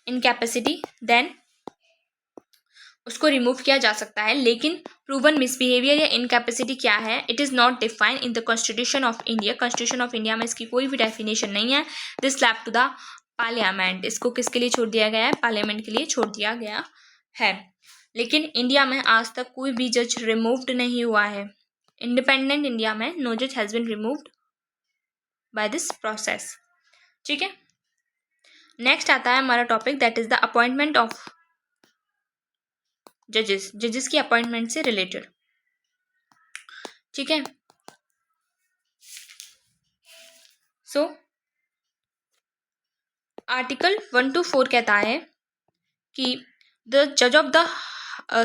incapacity then उसको रिमूव किया जा सकता है। लेकिन प्रूवन मिसबिहेवियर या इनकैपेसिटी क्या है, it is not defined in the constitution of India. Constitution of India में इसकी कोई भी डेफिनेशन नहीं है। दिस लैप्ट टू द पार्लियामेंट, इसको किसके लिए छोड़ दिया गया है, पार्लियामेंट के लिए छोड़ दिया गया है। लेकिन इंडिया में आज तक कोई भी जज रिमूव्ड नहीं हुआ है। इंडिपेंडेंट इंडिया में नो जज has been removed by this process. ठीक है, नेक्स्ट आता है हमारा topic that is the appointment of जजेस की अपॉइंटमेंट से रिलेटेड। ठीक है, सो आर्टिकल 1 to 4 कहता है कि द जज of the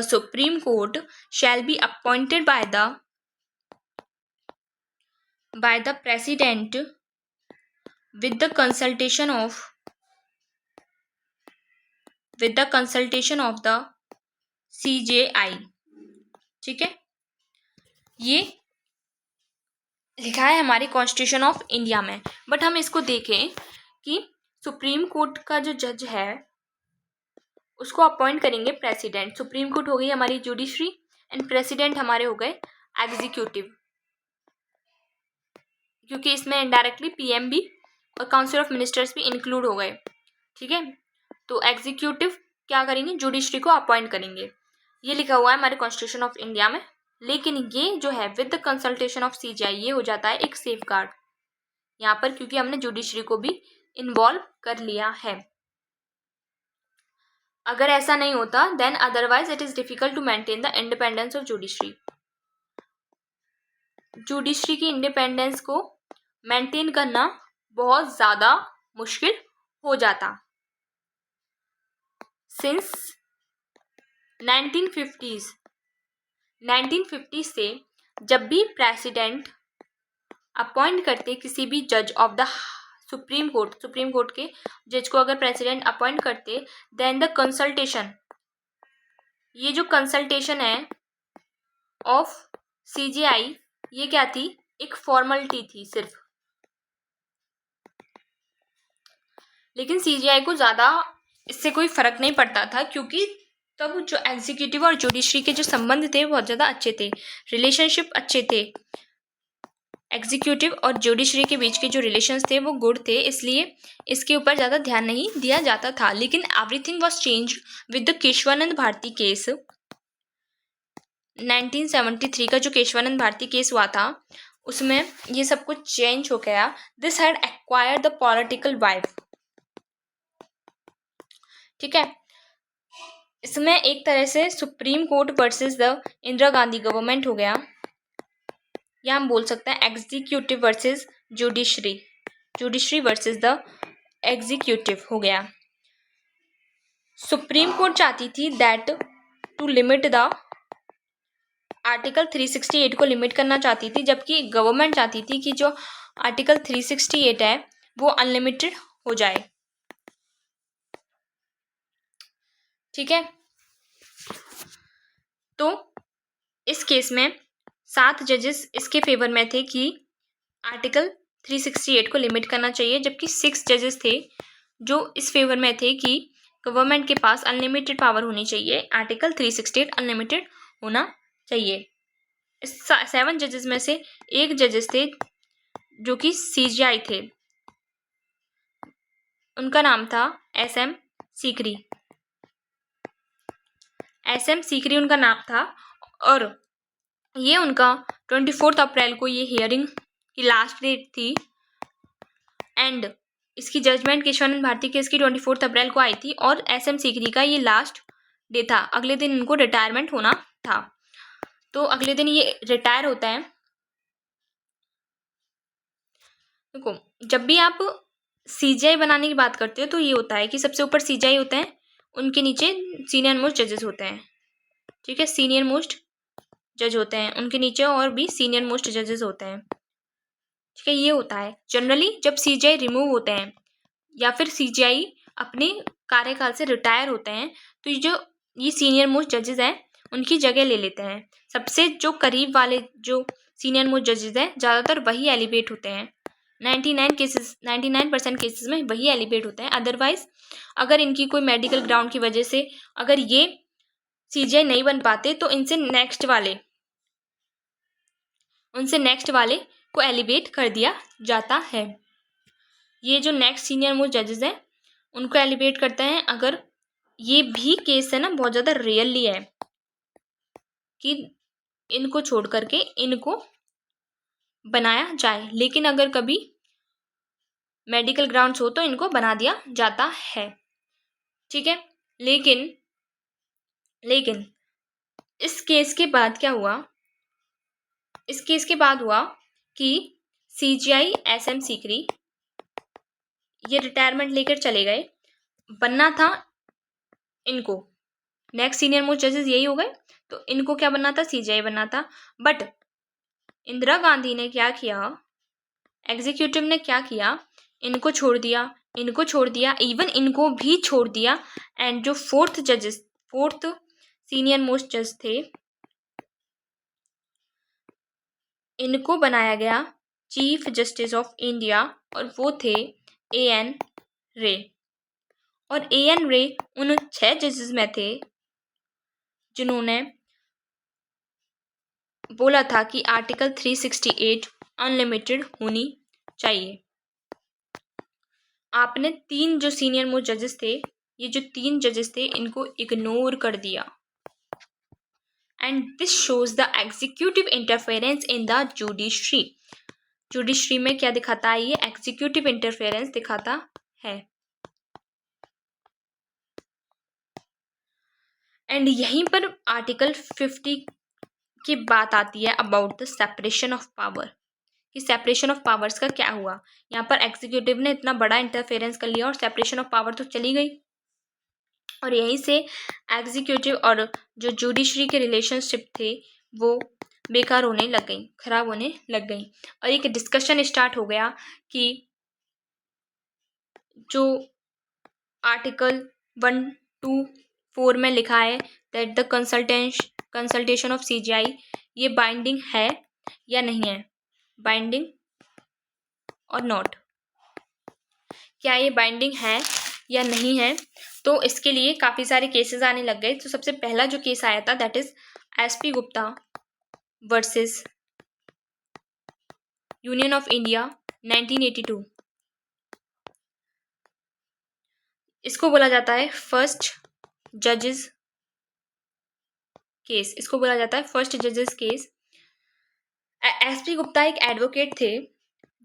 supreme court shall be appointed by the president with the consultation of the CJI। ठीक है, ये लिखा है हमारी कॉन्स्टिट्यूशन ऑफ इंडिया में। बट हम इसको देखें कि सुप्रीम कोर्ट का जो जज है उसको अपॉइंट करेंगे प्रेसिडेंट। सुप्रीम कोर्ट हो गई हमारी जुडिशरी एंड प्रेसिडेंट हमारे हो गए एग्जीक्यूटिव, क्योंकि इसमें इनडायरेक्टली पीएम भी और काउंसिल ऑफ मिनिस्टर्स भी इंक्लूड हो गए। ठीक है, तो एग्जीक्यूटिव क्या करेंगे, जुडिशरी को अपॉइंट करेंगे। ये लिखा हुआ है हमारे कॉन्स्टिट्यूशन ऑफ इंडिया में। लेकिन ये जो है with the consultation of CGI, ये हो जाता है एक सेफ गार्ड यहाँ पर, क्योंकि हमने जुडिशरी को भी इन्वॉल्व कर लिया है। अगर ऐसा नहीं होता then otherwise it is difficult to maintain the independence of judiciary. Judiciary की इंडिपेंडेंस को मेंटेन करना बहुत ज़्यादा मुश्किल हो जाता। सिंस 1950 से जब भी प्रेसिडेंट अपॉइंट करते किसी भी जज ऑफ द सुप्रीम कोर्ट के जज को अगर प्रेसिडेंट अपॉइंट करते, देन द कंसल्टेशन, ये जो कंसल्टेशन है ऑफ सीजीआई, ये क्या थी, एक फॉर्मेलिटी थी सिर्फ। लेकिन सीजीआई को ज़्यादा इससे कोई फ़र्क नहीं पड़ता था, क्योंकि तब जो एग्जीक्यूटिव और जुडिशरी के जो संबंध थे बहुत ज़्यादा अच्छे थे, रिलेशनशिप अच्छे थे। एग्जीक्यूटिव और जुडिशरी के बीच के जो रिलेशंस थे वो गुड थे, इसलिए इसके ऊपर ज़्यादा ध्यान नहीं दिया जाता था। लेकिन everything was change with the Kesavananda Bharati case. 1973 का जो केशवानंद भारती केस हुआ था उसमें ये सब कुछ चेंज हो गया। This had acquired the political vibe. ठीक है, इसमें एक तरह से supreme court versus the Indira Gandhi government हो गया, या हम बोल सकते हैं executive versus judiciary versus the executive हो गया। सुप्रीम कोर्ट चाहती थी that to limit the article 368 को लिमिट करना चाहती थी, जबकि गवर्नमेंट चाहती थी कि जो आर्टिकल 368 है वो अनलिमिटेड हो जाए। ठीक है, तो इस केस में 7 जजेस इसके फेवर में थे कि आर्टिकल 368 को लिमिट करना चाहिए, जबकि 6 जजेस थे जो इस फेवर में थे कि गवर्नमेंट के पास अनलिमिटेड पावर होनी चाहिए, आर्टिकल 368 अनलिमिटेड होना चाहिए। इस 7 जजेस में से एक जजेस थे जो कि CJI थे, उनका नाम था SM सीकरी। SM सीकरी उनका नाम था, और ये उनका 24 अप्रैल को ये हियरिंग की लास्ट डेट थी, एंड इसकी जजमेंट केशवानंद भारती केस की 24 अप्रैल को आई थी, और SM सीकरी का ये लास्ट डे था। अगले दिन इनको रिटायरमेंट होना था, तो अगले दिन ये रिटायर होता है। देखो, जब भी आप CJI बनाने की बात करते हो तो ये होता है कि सबसे ऊपर CJI होता है, उनके नीचे सीनियर मोस्ट जजेस होते हैं, ठीक है, सीनियर मोस्ट जज होते हैं उनके नीचे, और भी सीनियर मोस्ट जजेस होते हैं, ठीक है। ये होता है जनरली जब CJI रिमूव होते हैं या फिर CJI अपने कार्यकाल से रिटायर होते हैं, तो ये सीनियर मोस्ट जजेस हैं उनकी जगह ले लेते हैं। सबसे जो करीब वाले जो सीनियर मोस्ट जजेस हैं ज़्यादातर वही एलिवेट होते हैं। 99% केसेस में वही एलिवेट होते हैं। अदरवाइज अगर इनकी कोई मेडिकल ग्राउंड की वजह से अगर ये CJI नहीं बन पाते तो उनसे नेक्स्ट वाले को एलिवेट कर दिया जाता है। ये जो नेक्स्ट सीनियर मोस्ट जजेस हैं उनको एलिवेट करते हैं। अगर ये भी केस है ना, बहुत ज़्यादा रियरली है कि इनको छोड़ करके इनको बनाया जाए, लेकिन अगर कभी मेडिकल ग्राउंड्स हो तो इनको बना दिया जाता है, ठीक है। लेकिन इस केस के बाद क्या हुआ, इस केस के बाद हुआ कि CJI SM सीकरी ये रिटायरमेंट लेकर चले गए। बनना था इनको, नेक्स्ट सीनियर मोस्ट जजेस यही हो गए, तो इनको क्या बनना था, CJI बनना था। बट इंदिरा गांधी ने क्या किया, एग्जीक्यूटिव ने क्या किया, इनको छोड़ दिया, इवन इनको भी छोड़ दिया। एंड जो फोर्थ सीनियर मोस्ट जज थे, इनको बनाया गया चीफ जस्टिस ऑफ इंडिया, और वो थे AN रे। और AN रे उन 6 जजेस में थे जिन्होंने बोला था कि आर्टिकल 368 अनलिमिटेड होनी चाहिए। आपने 3 जो सीनियर मोस्ट जजेस थे, ये जो 3 जजेस थे इनको इग्नोर कर दिया, and this shows the executive interference in the judiciary में क्या दिखाता है, ये एग्जीक्यूटिव इंटरफेरेंस दिखाता है। एंड यहीं पर आर्टिकल 50 की बात आती है about the separation of power, कि सेपरेशन ऑफ पावर्स का क्या हुआ। यहाँ पर एग्जीक्यूटिव ने इतना बड़ा इंटरफेरेंस कर लिया और सेपरेशन ऑफ पावर तो चली गई, और यहीं से एग्जीक्यूटिव और जो जुडिशरी के रिलेशनशिप थे वो बेकार होने लग गई, खराब होने लग गई, और एक डिस्कशन स्टार्ट हो गया कि जो आर्टिकल 124 में लिखा है that the consultation of CJI ये बाइंडिंग है या नहीं है, बाइंडिंग और नॉट, क्या ये बाइंडिंग है या नहीं है। तो इसके लिए काफ़ी सारे केसेस आने लग गए। तो सबसे पहला जो केस आया था that is SP Gupta versus Union of India 1982। इसको बोला जाता है फर्स्ट जजेस केस, SP गुप्ता एक एडवोकेट थे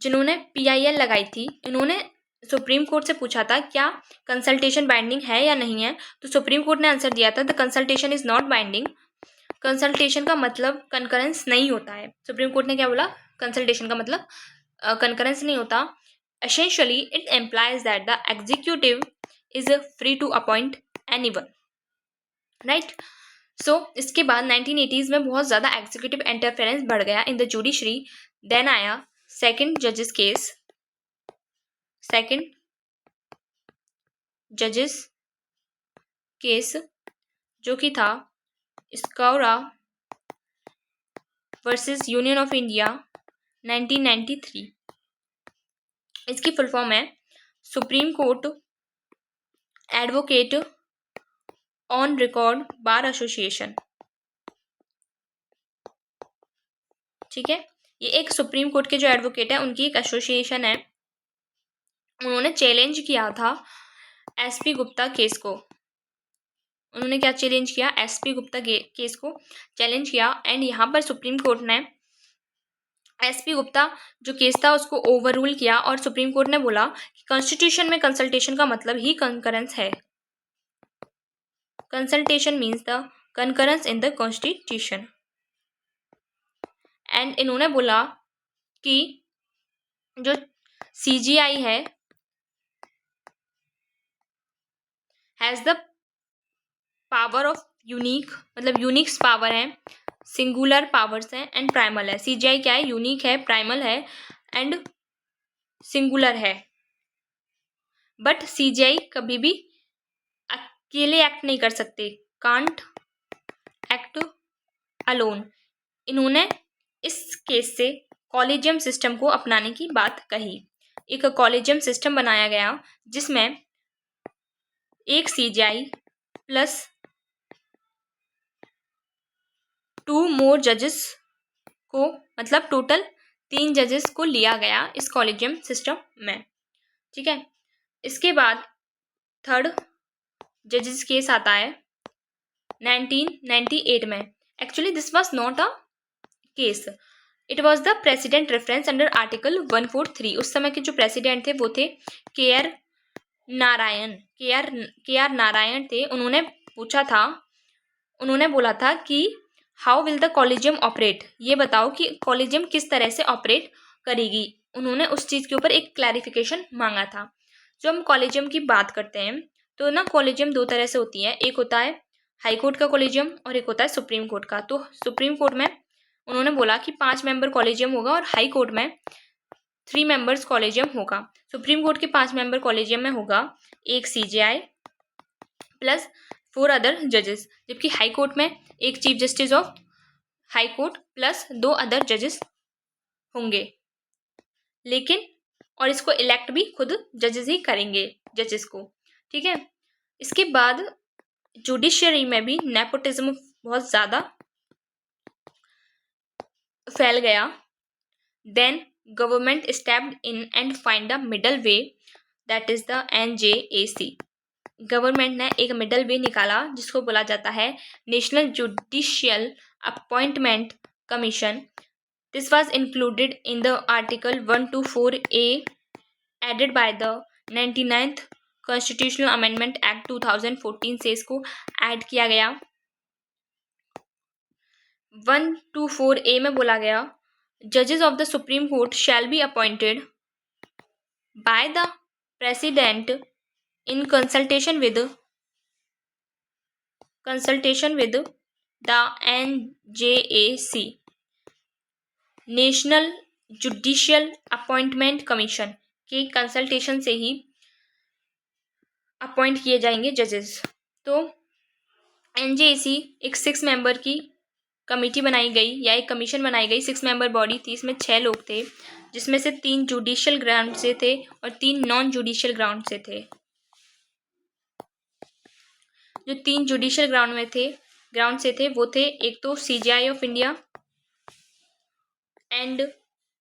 जिन्होंने PIL लगाई थी। इन्होंने सुप्रीम कोर्ट से पूछा था क्या कंसल्टेशन बाइंडिंग है या नहीं है, तो सुप्रीम कोर्ट ने आंसर दिया था the consultation is not binding. Consultation का मतलब कंकरेंस नहीं होता है। सुप्रीम कोर्ट ने क्या बोला, कंसल्टेशन का मतलब कंकरेंस नहीं होता। Essentially it implies that the executive is free to appoint anyone, right. So इसके बाद 1980s में बहुत ज़्यादा एग्जीक्यूटिव इंटरफेरेंस बढ़ गया इन द जुडिशरी। देन आया सेकंड जजेस केस जो कि था Skoura versus Union of India 1993। इसकी फुल फॉर्म है Supreme court advocate on record bar association. ठीक है, ये एक सुप्रीम कोर्ट के जो एडवोकेट है उनकी एक एसोसिएशन है। उन्होंने चैलेंज किया था एसपी गुप्ता केस को। उन्होंने क्या चैलेंज किया? एसपी गुप्ता केस को चैलेंज किया। एंड यहाँ पर सुप्रीम कोर्ट ने एसपी गुप्ता जो केस था उसको ओवररूल किया और सुप्रीम कोर्ट ने बोला कि कॉन्स्टिट्यूशन में कंसल्टेशन का मतलब ही कंकरेंस है। Consultation means the concurrence in the constitution. And इन्होंने बोला कि जो सीजीआई है has the power of unique, मतलब यूनिक्स पावर है, सिंगुलर पावर्स हैं एंड प्राइमल है। सीजीआई क्या है? यूनिक है, प्राइमल है एंड सिंगुलर है। बट सीजीआई कभी भी अकेले एक्ट नहीं कर सकते, कांट एक्ट अलोन। इन्होंने इस केस से कॉलेजियम सिस्टम को अपनाने की बात कही। एक कॉलेजियम सिस्टम बनाया गया जिसमें एक सीजीआई प्लस 2 मोर जजेस को, मतलब टोटल 3 जजेस को लिया गया इस कॉलेजियम सिस्टम में। ठीक है, इसके बाद थर्ड जजेस केस आता है 1998 में। Actually this was not a case, it was the president reference under article 143। उस समय के जो प्रेसिडेंट थे वो थे के आर नारायण थे। उन्होंने पूछा था, उन्होंने बोला था कि how will the collegium operate, ये बताओ कि कॉलेजियम किस तरह से ऑपरेट करेगी। उन्होंने उस चीज़ के ऊपर एक क्लैरिफिकेशन मांगा था। जो हम कॉलेजियम की बात करते हैं तो ना कॉलेजियम 2 तरह से होती है, एक होता है हाई कोर्ट का कॉलेजियम और एक होता है सुप्रीम कोर्ट का। तो सुप्रीम कोर्ट में उन्होंने बोला कि 5 मेंबर कॉलेजियम होगा और हाई कोर्ट में 3 मेंबर्स कॉलेजियम होगा। सुप्रीम कोर्ट के 5 मेंबर कॉलेजियम में होगा एक सीजीआई प्लस 4 अदर जजेस, जबकि हाई कोर्ट में एक chief Justice of high court plus 2 other जजेस होंगे। लेकिन और इसको इलेक्ट भी खुद जजेस ही करेंगे, जजेस को। ठीक है, इसके बाद जुडिशियरी में भी नेपोटिज्म बहुत ज़्यादा फैल गया। Then government stepped in and find a middle way, that is the NJAC। Government ने एक मिडल वे निकाला जिसको बोला जाता है national judicial appointment commission. This was included in the article 124A added by the 99th constitutional amendment act 2014 से इसको add किया गया। 124A में बोला गया जजेस of the supreme court shall be appointed by the president in consultation with the NJAC, national judicial appointment commission के consultation से ही अपॉइंट किए जाएंगे जजेस। तो NJAC एक 6 मेंबर की कमेटी बनाई गई या एक कमीशन बनाई गई, 6 मेंबर बॉडी थी। इसमें 6 लोग थे जिसमें से 3 जुडिशियल ग्राउंड से थे और 3 नॉन जुडिशियल ग्राउंड से थे। जो 3 जुडिशियल ग्राउंड से थे वो थे एक तो सीजीआई ऑफ इंडिया एंड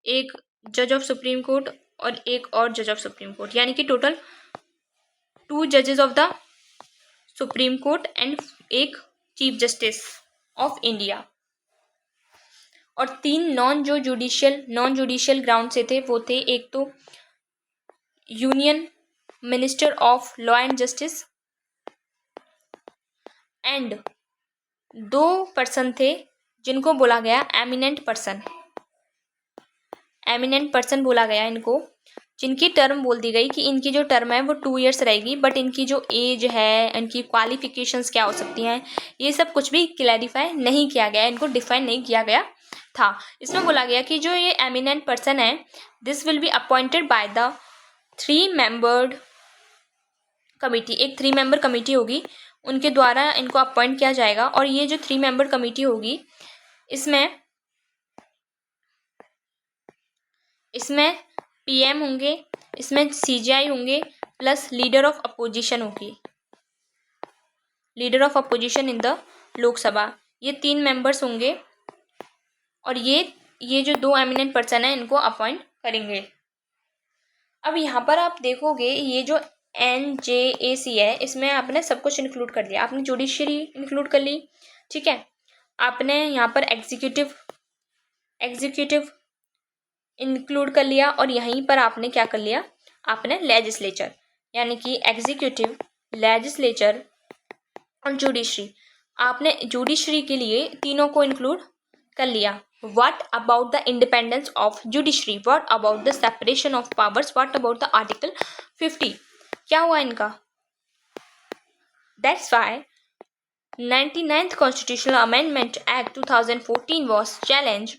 एक जज ऑफ सुप्रीम कोर्ट और एक और जज ऑफ सुप्रीम कोर्ट, यानी कि टोटल 2 जजेस of the supreme court and एक चीफ जस्टिस ऑफ इंडिया। और 3 नॉन जुडिशियल ग्राउंड से थे वो थे एक तो union minister of law and justice and 2 person थे जिनको बोला गया एमिनेंट पर्सन बोला गया इनको, जिनकी टर्म बोल दी गई कि इनकी जो टर्म है वो 2 इयर्स रहेगी, बट इनकी जो एज है, इनकी क्वालिफिकेशंस क्या हो सकती हैं, ये सब कुछ भी क्लैरिफाई नहीं किया गया, इनको डिफाइन नहीं किया गया था। इसमें बोला गया कि जो ये एमिनेंट पर्सन है this will be appointed by the 3 membered committee. एक 3 मेंबर कमेटी होगी, उनके द्वारा इनको अपॉइंट किया जाएगा। और ये जो 3 मेंबर कमेटी होगी इसमें PM होंगे, इसमें CGI होंगे प्लस लीडर ऑफ अपोजिशन होगी, leader of opposition in the Lok Sabha. ये 3 मेंबर्स होंगे और ये जो 2 एमिनेंट पर्सन है इनको अपॉइंट करेंगे। अब यहाँ पर आप देखोगे ये जो NJAC है इसमें आपने सब कुछ इंक्लूड कर दिया। आपने जुडिशरी इंक्लूड कर ली, ठीक है। आपने यहाँ पर एग्जीक्यूटिव इंक्लूड कर लिया और यहीं पर आपने क्या कर लिया, आपने लेजिस्लेचर, यानी कि एग्जीक्यूटिव, लेजिस्लेचर और जुडिशरी। आपने जुडिशरी के लिए तीनों को इंक्लूड कर लिया। What about the independence of judiciary? What about the separation of powers? What about the Article 50? क्या हुआ इनका? That's why 99th Constitutional Amendment Act 2014 was challenged,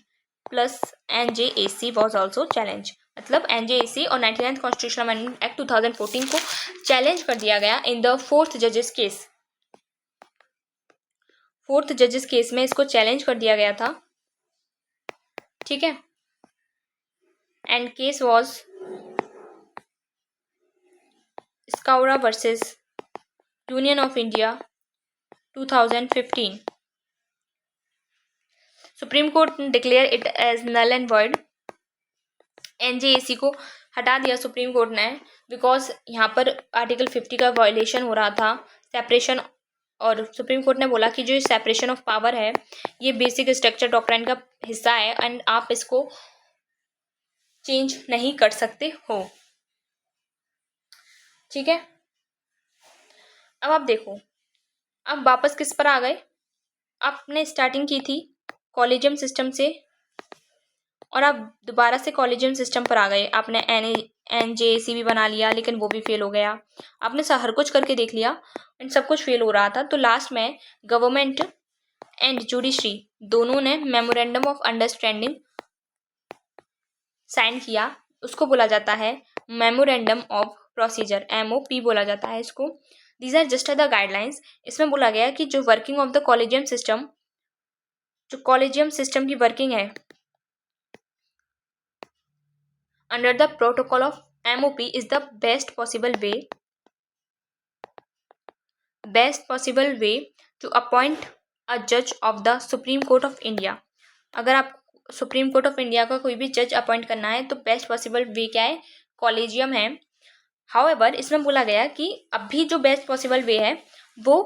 plus NJAC was also challenged. मतलब NJAC और 99th Constitutional Amendment Act 2014 को challenge कर दिया गया in the fourth जजेस केस। फोर्थ जजेस केस में इसको चैलेंज कर दिया गया था, ठीक है। And case was SCAORA versus Union of India 2015। Supreme Court declare it as null and void. NJAC को हटा दिया सुप्रीम कोर्ट ने, बिकॉज यहाँ पर आर्टिकल 50 का वायलेशन हो रहा था, सेपरेशन। और सुप्रीम कोर्ट ने बोला कि जो सेपरेशन ऑफ पावर है ये बेसिक स्ट्रक्चर डॉक्ट्राइन का हिस्सा है एंड आप इसको चेंज नहीं कर सकते हो, ठीक है। अब आप देखो, अब वापस किस पर आ गए, आपने स्टार्टिंग की थी कॉलेजियम सिस्टम से और आप दोबारा से कॉलेजियम सिस्टम पर आ गए। आपने NJAC भी बना लिया लेकिन वो भी फेल हो गया। आपने हर कुछ करके देख लिया एंड सब कुछ फेल हो रहा था। तो लास्ट में गवर्नमेंट एंड जुडिशरी दोनों ने मेमोरेंडम ऑफ अंडरस्टैंडिंग साइन किया। उसको बोला जाता है मेमोरेंडम ऑफ प्रोसीजर, MOP बोला जाता है इसको। These are just the guidelines. इसमें बोला गया कि जो working of the collegium system, जो कॉलेजियम सिस्टम की वर्किंग है under the protocol of MOP is the best possible way to appoint a judge of the Supreme Court of India। अगर आप सुप्रीम कोर्ट ऑफ इंडिया का कोई भी जज appoint करना है तो बेस्ट पॉसिबल वे क्या है, कॉलेजियम है। हाउएवर इसमें बोला गया कि अभी जो बेस्ट पॉसिबल वे है वो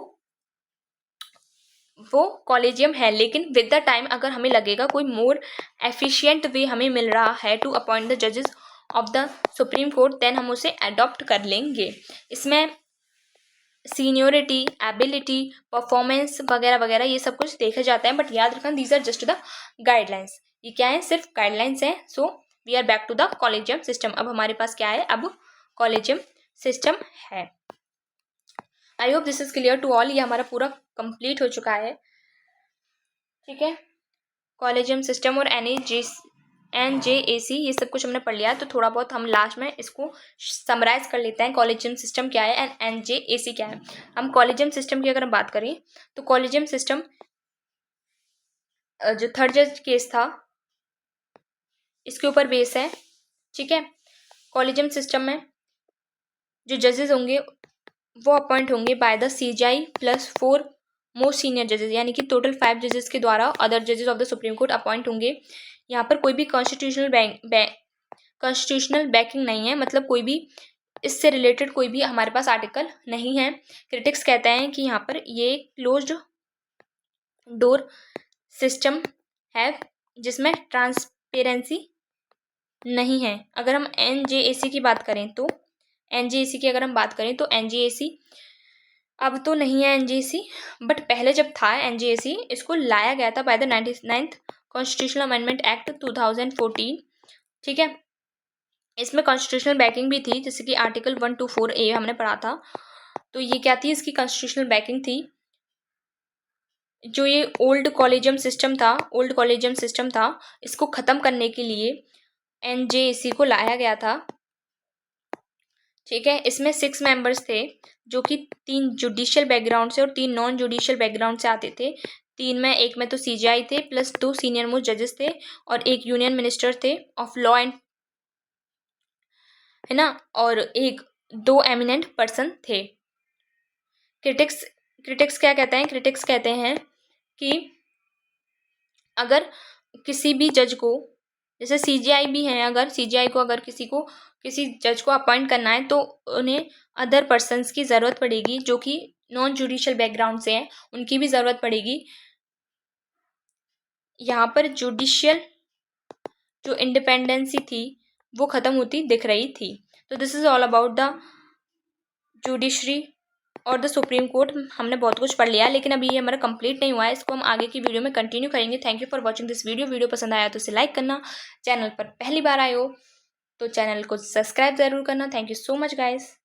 कॉलेजियम है, लेकिन विद द टाइम अगर हमें लगेगा कोई मोर एफिशिएंट वे हमें मिल रहा है टू अपॉइंट द जजेस of the supreme court, then हम उसे अडॉप्ट कर लेंगे। इसमें सीनियोरिटी, एबिलिटी, परफॉर्मेंस वगैरह वगैरह ये सब कुछ देखा जाता है, बट याद रखना these are just the guidelines. ये क्या है, सिर्फ गाइडलाइंस है। So we are back to the collegium system. अब हमारे पास क्या है, अब कॉलेजियम सिस्टम है। I hope this is clear to all. ये हमारा पूरा कंप्लीट हो चुका है, ठीक है। कॉलेजियम सिस्टम और NJAC ये सब कुछ हमने पढ़ लिया है। तो थोड़ा बहुत हम लास्ट में इसको समराइज कर लेते हैं, कॉलेजियम सिस्टम क्या है एंड NJAC क्या है। हम कॉलेजियम सिस्टम की अगर हम बात करें तो कॉलेजियम सिस्टम जो थर्ड जज केस था इसके ऊपर बेस है, ठीक है। कॉलेजियम सिस्टम में जो जजेस होंगे वो अपॉइंट होंगे by the CGI plus 4 most senior जजेस, यानी कि टोटल 5 जजेस के द्वारा अदर जजेस of the supreme court appoint होंगे। यहाँ पर कोई भी कॉन्स्टिट्यूशनल बैकिंग नहीं है, मतलब कोई भी इससे रिलेटेड कोई भी हमारे पास आर्टिकल नहीं है। क्रिटिक्स कहते हैं कि यहाँ पर ये क्लोज्ड डोर सिस्टम है जिसमें ट्रांसपेरेंसी नहीं है। अगर हम NJAC की बात करें तो NJAC की अगर हम बात करें तो NJAC अब तो नहीं है NJAC, बट पहले जब था NJAC इसको लाया गया था bye the 99th constitutional amendment act 2014, ठीक है। इसमें कॉन्स्टिट्यूशनल बैकिंग भी थी, जैसे कि आर्टिकल 124A हमने पढ़ा था। तो ये क्या थी, इसकी कॉन्स्टिट्यूशनल बैकिंग थी। जो ये ओल्ड कॉलेजियम सिस्टम था इसको ख़त्म करने के लिए NJAC को लाया गया था, ठीक है। इसमें 6 मेंबर्स थे जो कि 3 जुडिशियल बैकग्राउंड से और 3 नॉन जुडिशियल बैकग्राउंड से आते थे। 3 में एक में तो CGI थे प्लस 2 सीनियर मोस्ट जजेस थे और एक यूनियन मिनिस्टर थे ऑफ लॉ एंड है ना, और एक 2 एमिनेंट पर्सन थे। क्रिटिक्स क्या कहते हैं? क्रिटिक्स कहते हैं कि अगर किसी भी जज को, जैसे सीजीआई भी हैं, अगर सीजीआई को अगर किसी जज को अपॉइंट करना है तो उन्हें अदर पर्सन्स की ज़रूरत पड़ेगी जो कि नॉन जुडिशियल बैकग्राउंड से हैं, उनकी भी ज़रूरत पड़ेगी। यहाँ पर जुडिशियल जो इंडिपेंडेंसी थी वो ख़त्म होती दिख रही थी। तो this is all about the judiciary और द सुप्रीम कोर्ट। हमने बहुत कुछ पढ़ लिया, लेकिन अभी ये हमारा कंप्लीट नहीं हुआ है, इसको हम आगे की वीडियो में कंटिन्यू करेंगे। Thank you for watching this video पसंद आया तो इसे लाइक करना, चैनल पर पहली बार आए हो तो चैनल को सब्सक्राइब ज़रूर करना। Thank you so much guys.